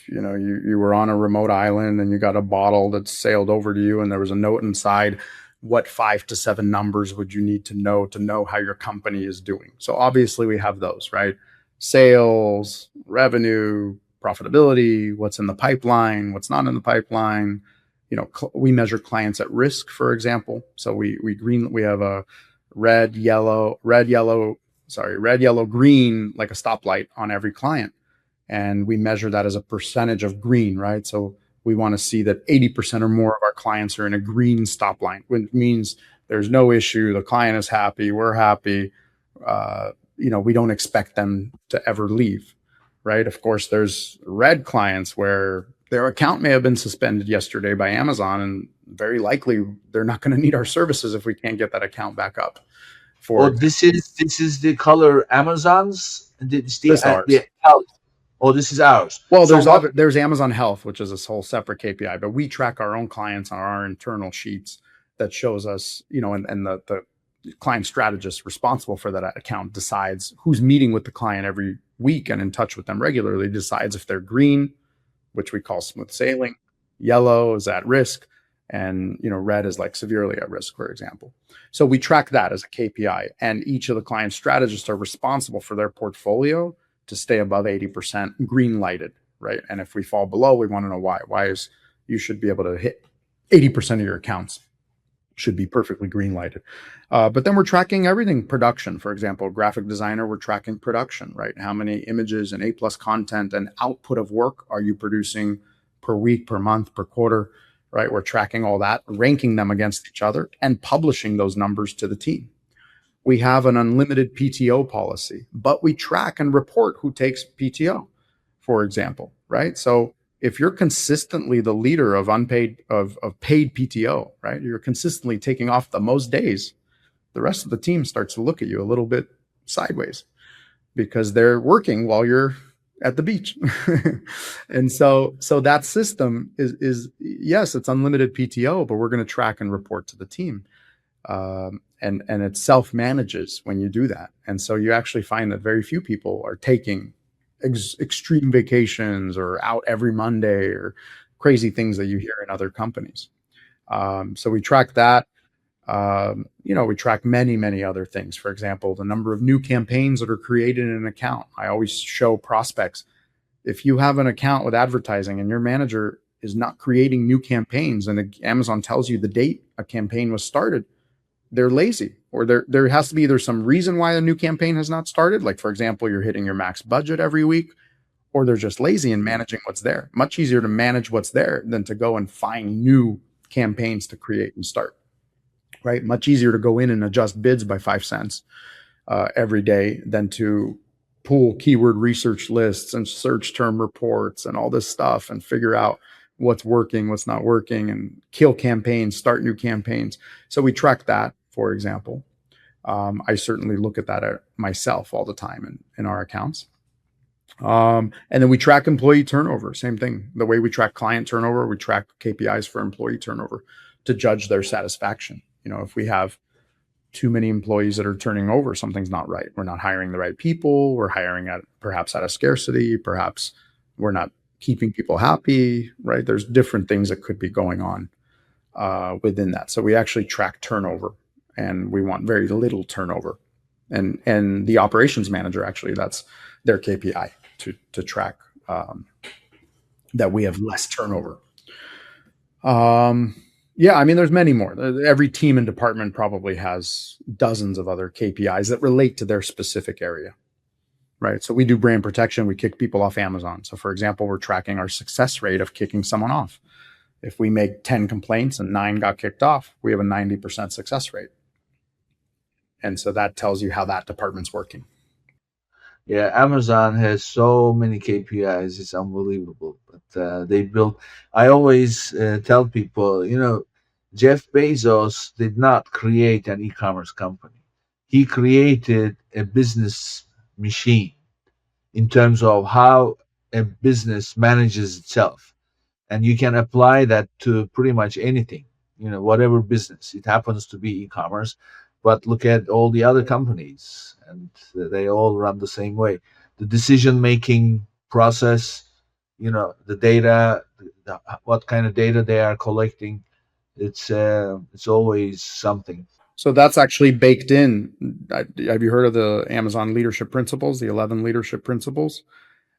you were on a remote island and you got a bottle that sailed over to you and there was a note inside, what 5 to 7 numbers would you need to know how your company is doing? So obviously we have those, right? Sales, revenue, profitability, what's in the pipeline, what's not in the pipeline. We measure clients at risk, for example. So we have a red, yellow, green, like a stoplight on every client. And we measure that as a percentage of green, right? So we want to see that 80% or more of our clients are in a green stoplight, which means there's no issue. The client is happy. We're happy. We don't expect them to ever leave, right? Of course, there's red clients where their account may have been suspended yesterday by Amazon, and very likely they're not going to need our services if we can't get that account back up. Oh, this is the color Amazon's. It's This ours. the health. Oh, this is ours. Well, So what? there's Amazon Health, which is a whole separate KPI, but we track our own clients on our internal sheets that shows us, and the client strategist responsible for that account decides who's meeting with the client every week and in touch with them regularly, decides if they're green, which we call smooth sailing, yellow is at risk, and red is like severely at risk, for example. So we track that as a KPI, and each of the client strategists are responsible for their portfolio to stay above 80% green lighted, right? And if we fall below, we want to know why. You should be able to hit 80% of your accounts should be perfectly green lighted. But then we're tracking everything production. For example, graphic designer, we're tracking production, right? How many images and A+ content and output of work are you producing per week, per month, per quarter, right? We're tracking all that, ranking them against each other and publishing those numbers to the team. We have an unlimited PTO policy, but we track and report who takes PTO, for example, right? So if you're consistently the leader of paid PTO, right? You're consistently taking off the most days, the rest of the team starts to look at you a little bit sideways because they're working while you're at the beach. And so that system is yes, it's unlimited PTO, but we're going to track and report to the team. And it self-manages when you do that. And so you actually find that very few people are taking extreme vacations or out every Monday or crazy things that you hear in other companies. So we track that. We track many other things. For example, the number of new campaigns that are created in an account. I always show prospects, if you have an account with advertising and your manager is not creating new campaigns and Amazon tells you the date a campaign was started, they're lazy, or there has to be either some reason why a new campaign has not started. Like, for example, you're hitting your max budget every week, or they're just lazy in managing what's there. Much easier to manage what's there than to go and find new campaigns to create and start, right? Much easier to go in and adjust bids by 5 cents every day than to pull keyword research lists and search term reports and all this stuff and figure out what's working, what's not working, and kill campaigns, start new campaigns. So we track that, for example. I certainly look at that myself all the time in our accounts. And then we track employee turnover. Same thing. The way we track client turnover, we track KPIs for employee turnover to judge their satisfaction. If we have too many employees that are turning over, something's not right. We're not hiring the right people. We're hiring perhaps out of scarcity. Perhaps we're not keeping people happy, right? There's different things that could be going on within that. So we actually track turnover, and we want very little turnover. And the operations manager, actually, that's their KPI to track that we have less turnover. Yeah, I mean, there's many more. Every team and department probably has dozens of other KPIs that relate to their specific area, right? So we do brand protection. We kick people off Amazon. So, for example, we're tracking our success rate of kicking someone off. If we make 10 complaints and 9 got kicked off, we have a 90% success rate. And so that tells you how that department's working. Yeah, Amazon has so many KPIs. It's unbelievable. But they built. I always tell people, Jeff Bezos did not create an e-commerce company. He created a business machine in terms of how a business manages itself, and you can apply that to pretty much anything. Whatever business it happens to be e-commerce. But look at all the other companies, and they all run the same way. The decision-making process, the data, what kind of data they are collecting, it's always something. So that's actually baked in. Have you heard of the Amazon leadership principles, the 11 leadership principles?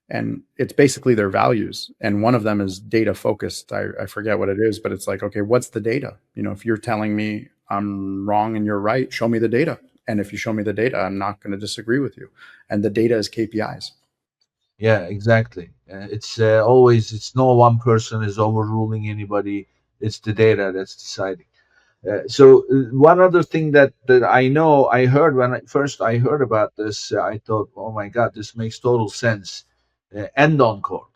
And it's basically their values. And one of them is data focused. I forget what it is, but it's like, okay, what's the data? If you're telling me I'm wrong and you're right, show me the data. And if you show me the data, I'm not going to disagree with you. And the data is KPIs. Yeah, exactly. It's always, it's no one person is overruling anybody. It's the data that's deciding. So one other thing that I know, I heard when I heard about this, I thought, oh my God, this makes total sense. End-on cord.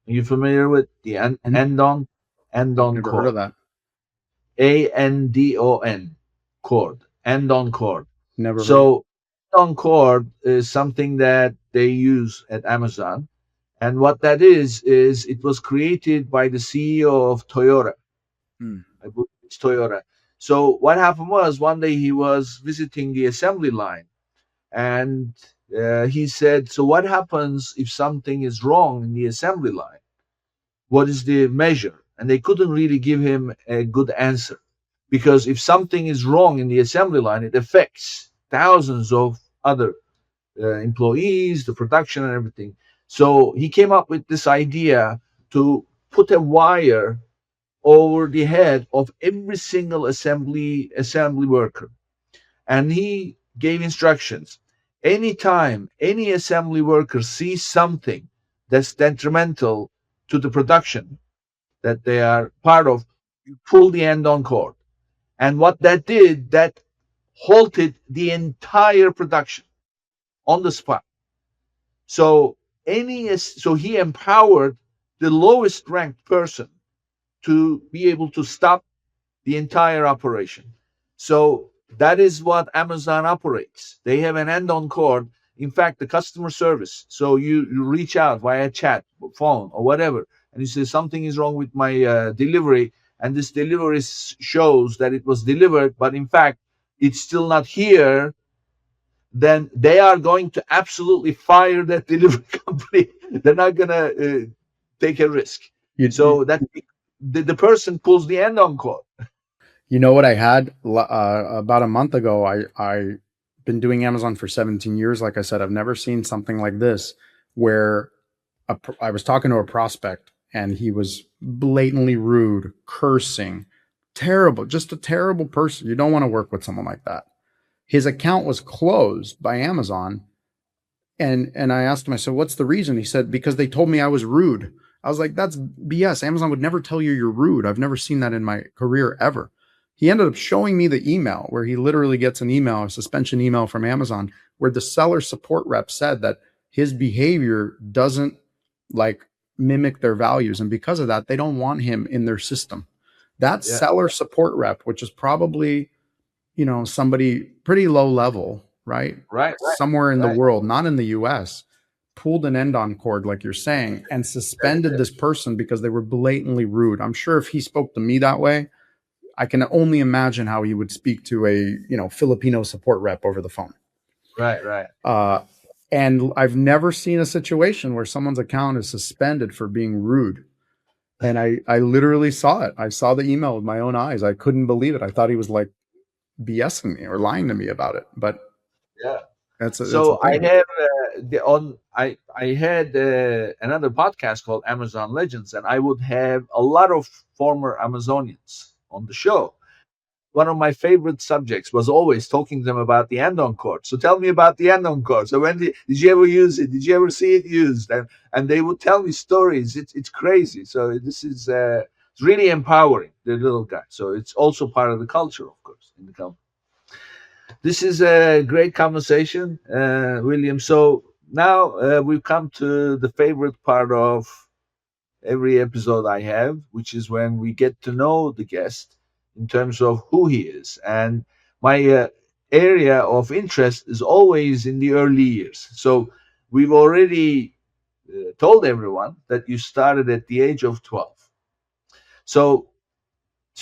Are you familiar with the end-on Never cord? heard of that. ANDON cord. End-on cord. Never heard. So end-on cord is something that they use at Amazon. And what that is it was created by the CEO of Toyota. I believe it's Toyota. So what happened was one day he was visiting the assembly line, and he said, so what happens if something is wrong in the assembly line? What is the measure? And they couldn't really give him a good answer, because if something is wrong in the assembly line, it affects thousands of other employees, the production and everything. So he came up with this idea to put a wire over the head of every single assembly worker, and he gave instructions. Anytime any assembly worker sees something that's detrimental to the production that they are part of, you pull the end-on cord. And what that did, that halted the entire production on the spot. So he empowered the lowest ranked person to be able to stop the entire operation. So that is what Amazon operates. They have an end-on cord. In fact, the customer service. So you reach out via chat, phone, or whatever, and you say something is wrong with my delivery, and this delivery shows that it was delivered, but in fact it's still not here. Then they are going to absolutely fire that delivery company. They're not gonna take a risk. So that the person pulls the end-on cord. You know what I had about a month ago? I been doing Amazon for 17 years. Like I said, I've never seen something like this where I was talking to a prospect and he was blatantly rude, cursing, terrible, just a terrible person. You don't want to work with someone like that. His account was closed by Amazon. And I asked him, I said, what's the reason? He said, because they told me I was rude. I was like, that's BS. Amazon would never tell you you're rude. I've never seen that in my career ever. He ended up showing me the email where he literally gets an email, a suspension email from Amazon, where the seller support rep said that his behavior doesn't like mimic their values. And because of that, they don't want him in their system. That seller support rep, which is probably, somebody pretty low level, right? Right. Somewhere in the world, not in the US, pulled an end-on cord, like you're saying, and suspended this person because they were blatantly rude. I'm sure if he spoke to me that way, I can only imagine how he would speak to a Filipino support rep over the phone. Right. And I've never seen a situation where someone's account is suspended for being rude. And I literally saw it. I saw the email with my own eyes. I couldn't believe it. I thought he was like BSing me or lying to me about it. But yeah, that's a I thing. have I had another podcast called Amazon Legends, and I would have a lot of former Amazonians on the show. One of my favorite subjects was always talking to them about the end-on cord. So tell me about the end-on cord. So when did you ever use it? Did you ever see it used? And they would tell me stories. It's crazy. So this is it's really empowering, the little guy. So it's also part of the culture, of course, in the company. This is a great conversation, William. So now we've come to the favorite part of every episode I have, which is when we get to know the guest in terms of who he is. And my area of interest is always in the early years. So we've already told everyone that you started at the age of 12. So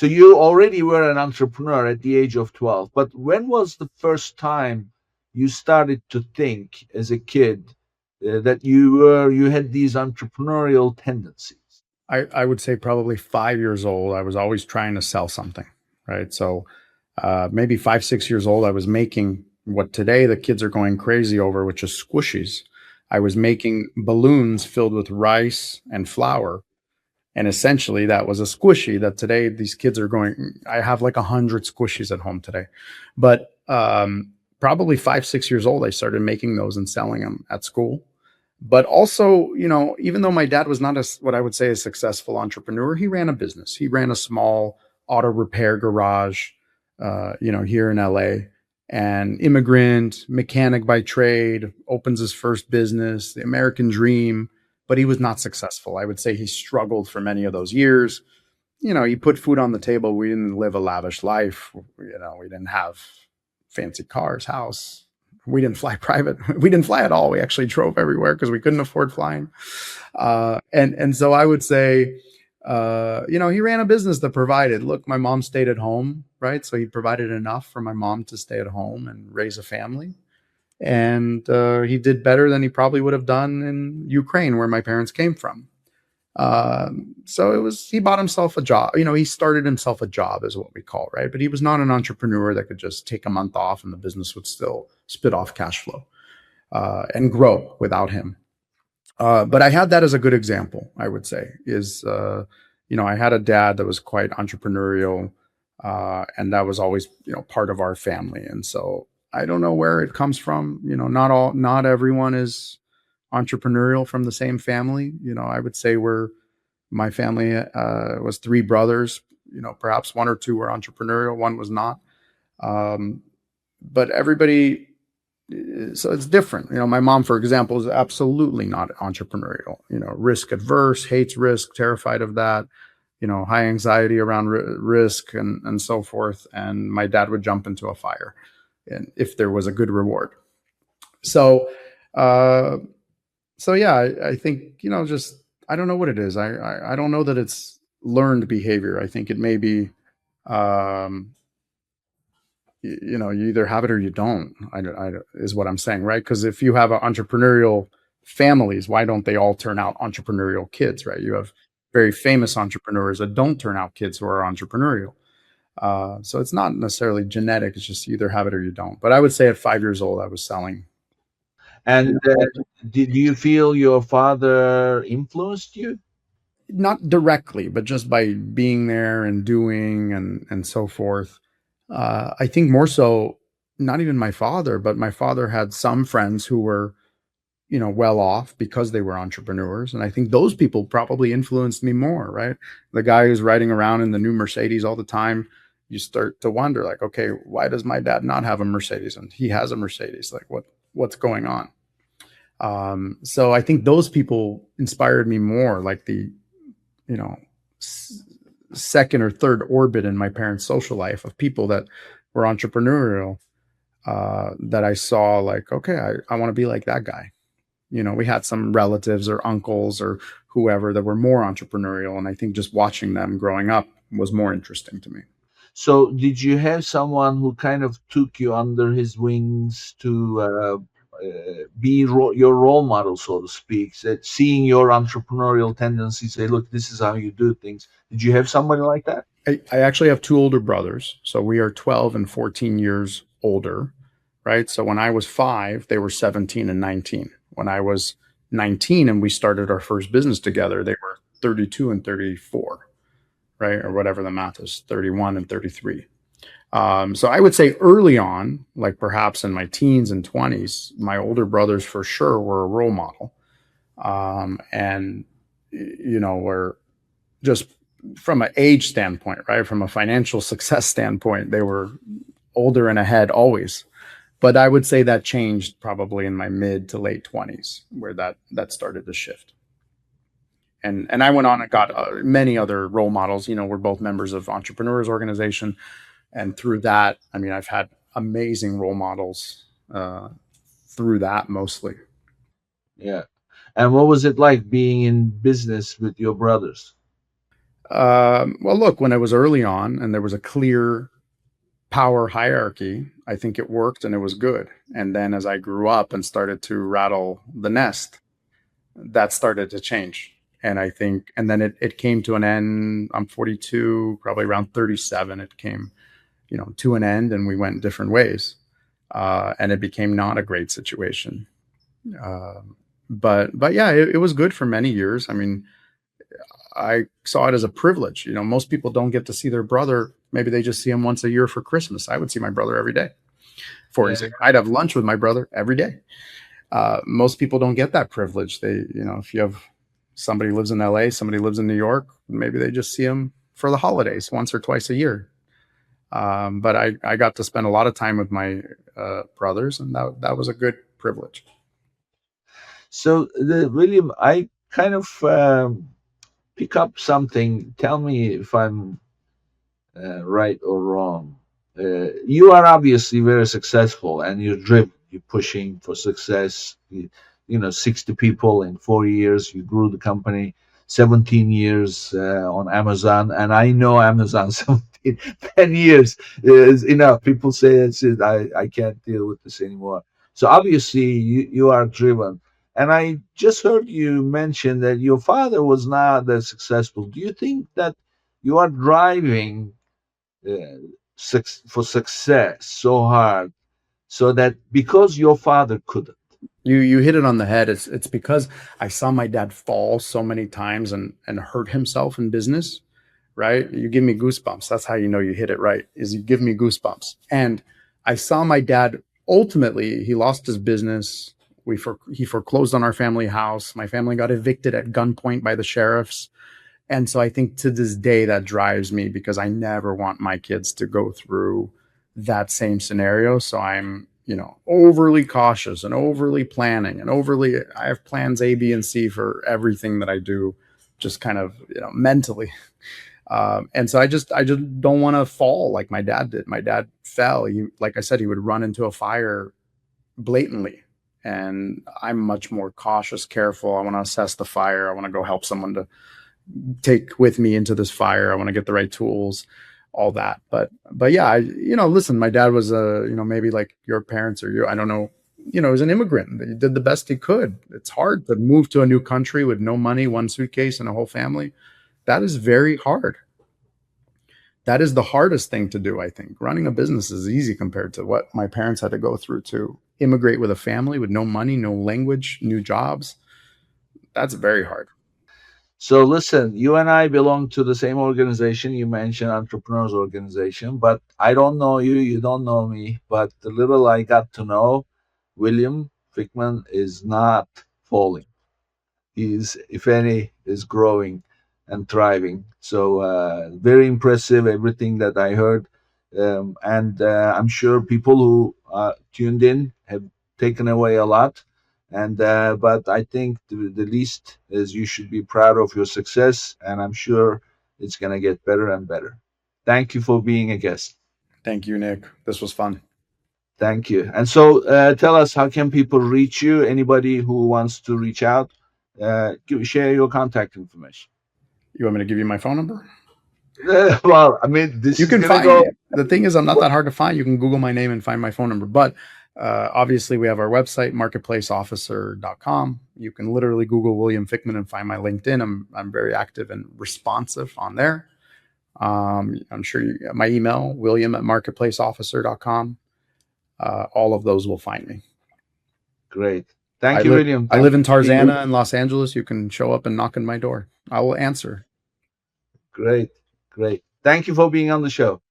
you already were an entrepreneur at the age of 12. But when was the first time you started to think as a kid that you had these entrepreneurial tendencies? I would say probably 5 years old. I was always trying to sell something, right? So maybe 5, 6 years old, I was making what today the kids are going crazy over, which is squishies. I was making balloons filled with rice and flour. And essentially that was a squishy that today these kids are going, I have like 100 squishies at home today. But probably 5, 6 years old, I started making those and selling them at school. But also, even though my dad was not what I would say a successful entrepreneur, he ran a business. He ran a small auto repair garage, here in LA. And immigrant, mechanic by trade, opens his first business, the American dream, but he was not successful. I would say he struggled for many of those years. He put food on the table. We didn't live a lavish life. We didn't have fancy cars, house. We didn't fly private. We didn't fly at all. We actually drove everywhere because we couldn't afford flying. And so I would say, he ran a business that provided. Look, my mom stayed at home, right? So he provided enough for my mom to stay at home and raise a family. And he did better than he probably would have done in Ukraine, where my parents came from. So he bought himself a job. He started himself a job, is what we call, right? But he was not an entrepreneur that could just take a month off and the business would still spit off cash flow and grow without him. But I had that as a good example, I would say, is, I had a dad that was quite entrepreneurial, and that was always, part of our family. And so I don't know where it comes from. Not everyone is entrepreneurial from the same family. I would say my family was 3 brothers, perhaps 1 or 2 were entrepreneurial, 1 was not. But everybody So it's different. My mom, for example, is absolutely not entrepreneurial. Risk adverse, hates risk, terrified of that. High anxiety around risk and so forth. And my dad would jump into a fire, and if there was a good reward. So, uh, yeah, I think just I don't know what it is. I don't know that it's learned behavior. I think it may be um, you either have it or you don't. Is what I'm saying, right? Because if you have entrepreneurial families, why don't they all turn out entrepreneurial kids, right? You have very famous entrepreneurs that don't turn out kids who are entrepreneurial. So it's not necessarily genetic. It's just you either have it or you don't. But I would say at 5 years old, I was selling. And did you feel your father influenced you? Not directly, but just by being there and doing and so forth. I think more so, not even my father, but my father had some friends who were, well off because they were entrepreneurs. And I think those people probably influenced me more, right? The guy who's riding around in the new Mercedes all the time, you start to wonder, like, okay, why does my dad not have a Mercedes and he has a Mercedes? Like, what's going on? So I think those people inspired me more, like the you know second or third orbit in my parents' social life of people that were entrepreneurial, that I saw, like, okay, I want to be like that guy. We had some relatives or uncles or whoever that were more entrepreneurial, and I think just watching them growing up was more interesting to me. So, did you have someone who kind of took you under his wings to be your role model, so to speak? That seeing your entrepreneurial tendencies, say, look, this is how you do things. Did you have somebody like that? I actually have two older brothers, so we are 12 and 14 years older, right? So when I was 5, they were 17 and 19. When I was 19 and we started our first business together, they were 32 and 34, right? Or whatever the math is, 31 and 33. So I would say early on, like perhaps in my teens and 20s, my older brothers for sure were a role model. And, were just from an age standpoint, right? From a financial success standpoint, they were older and ahead always. But I would say that changed probably in my mid to late 20s, where that started to shift. And I went on and got many other role models. We're both members of Entrepreneurs Organization, and through that, I mean, I've had amazing role models through that mostly. Yeah. And what was it like being in business with your brothers? Well, look, when I was early on and there was a clear power hierarchy, I think it worked and it was good. And then as I grew up and started to rattle the nest, that started to change. And I think, and then it came to an end. I'm 42, probably around 37. It came, to an end, and we went different ways. And it became not a great situation. Uh, but yeah, it was good for many years. I mean, I saw it as a privilege. Most people don't get to see their brother. Maybe they just see him once a year for Christmas. I would see my brother every day. For example, I'd have lunch with my brother every day. Most people don't get that privilege. They, if you have somebody lives in LA, somebody lives in New York, maybe they just see him for the holidays once or twice a year. But I got to spend a lot of time with my brothers, and that was a good privilege. So, William, I kind of pick up something. Tell me if I'm right or wrong. You are obviously very successful, and you're driven. You're pushing for success. 60 people in 4 years. You grew the company. 17 years on Amazon, and I know Amazon 17, 10 years is enough. People say it's it. I can't deal with this anymore. So obviously you are driven. And I just heard you mention that your father was not that successful. Do you think that you are driving for success so hard so that because your father couldn't? You hit it on the head. It's because I saw my dad fall so many times and hurt himself in business, right? You give me goosebumps. That's how you know you hit it right, is you give me goosebumps. And I saw my dad, ultimately, he lost his business. He foreclosed on our family house. My family got evicted at gunpoint by the sheriffs. And so I think to this day that drives me, because I never want my kids to go through that same scenario. So I'm, overly cautious and overly planning and I have plans A, B, and C for everything that I do, just kind of, mentally. And so I just don't want to fall like my dad did. My dad fell. Like I said, he would run into a fire blatantly. And I'm much more cautious, careful. I want to assess the fire. I want to go help someone to take with me into this fire. I want to get the right tools, all that. But yeah, listen, my dad was maybe like your parents or I don't know, he was an immigrant. He did the best he could. It's hard to move to a new country with no money, one suitcase, and a whole family. That is very hard. That is the hardest thing to do, I think. Running a business is easy compared to what my parents had to go through to immigrate with a family with no money, no language, new jobs. That's very hard. So listen, you and I belong to the same organization. You mentioned Entrepreneurs Organization, but I don't know you, you don't know me. But the little I got to know, William Fickman is not falling. He's, if any, is growing and thriving. So very impressive, everything that I heard. And I'm sure people who tuned in have taken away a lot. And but I think the least is you should be proud of your success, and I'm sure it's going to get better and better. Thank you for being a guest. Thank you, Nick. This was fun. Thank you. And so tell us, how can people reach you? Anybody who wants to reach out, share your contact information. You want me to give you my phone number? Well, I mean, this you is can gonna find go. The thing is, I'm not that hard to find. You can Google my name and find my phone number. But obviously, we have our website, marketplaceofficer.com. You can literally Google William Fickman and find my LinkedIn. I'm very active and responsive on there. I'm sure my email, william@marketplaceofficer.com. All of those will find me. Great. Thank you, William. I live in Tarzana in Los Angeles. You can show up and knock on my door. I will answer. Great. Thank you for being on the show.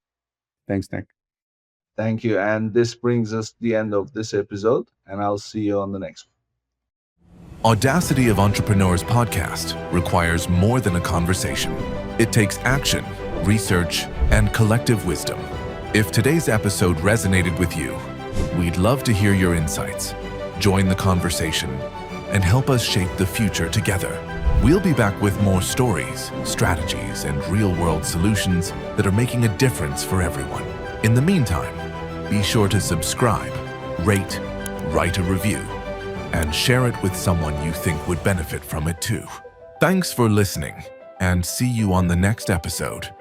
Thanks, Nick. Thank you. And this brings us to the end of this episode, and I'll see you on the next one. Audacity of Entrepreneurs podcast requires more than a conversation. It takes action, research, and collective wisdom. If today's episode resonated with you, we'd love to hear your insights. Join the conversation and help us shape the future together. We'll be back with more stories, strategies, and real-world solutions that are making a difference for everyone. In the meantime, be sure to subscribe, rate, write a review, and share it with someone you think would benefit from it too. Thanks for listening, and see you on the next episode.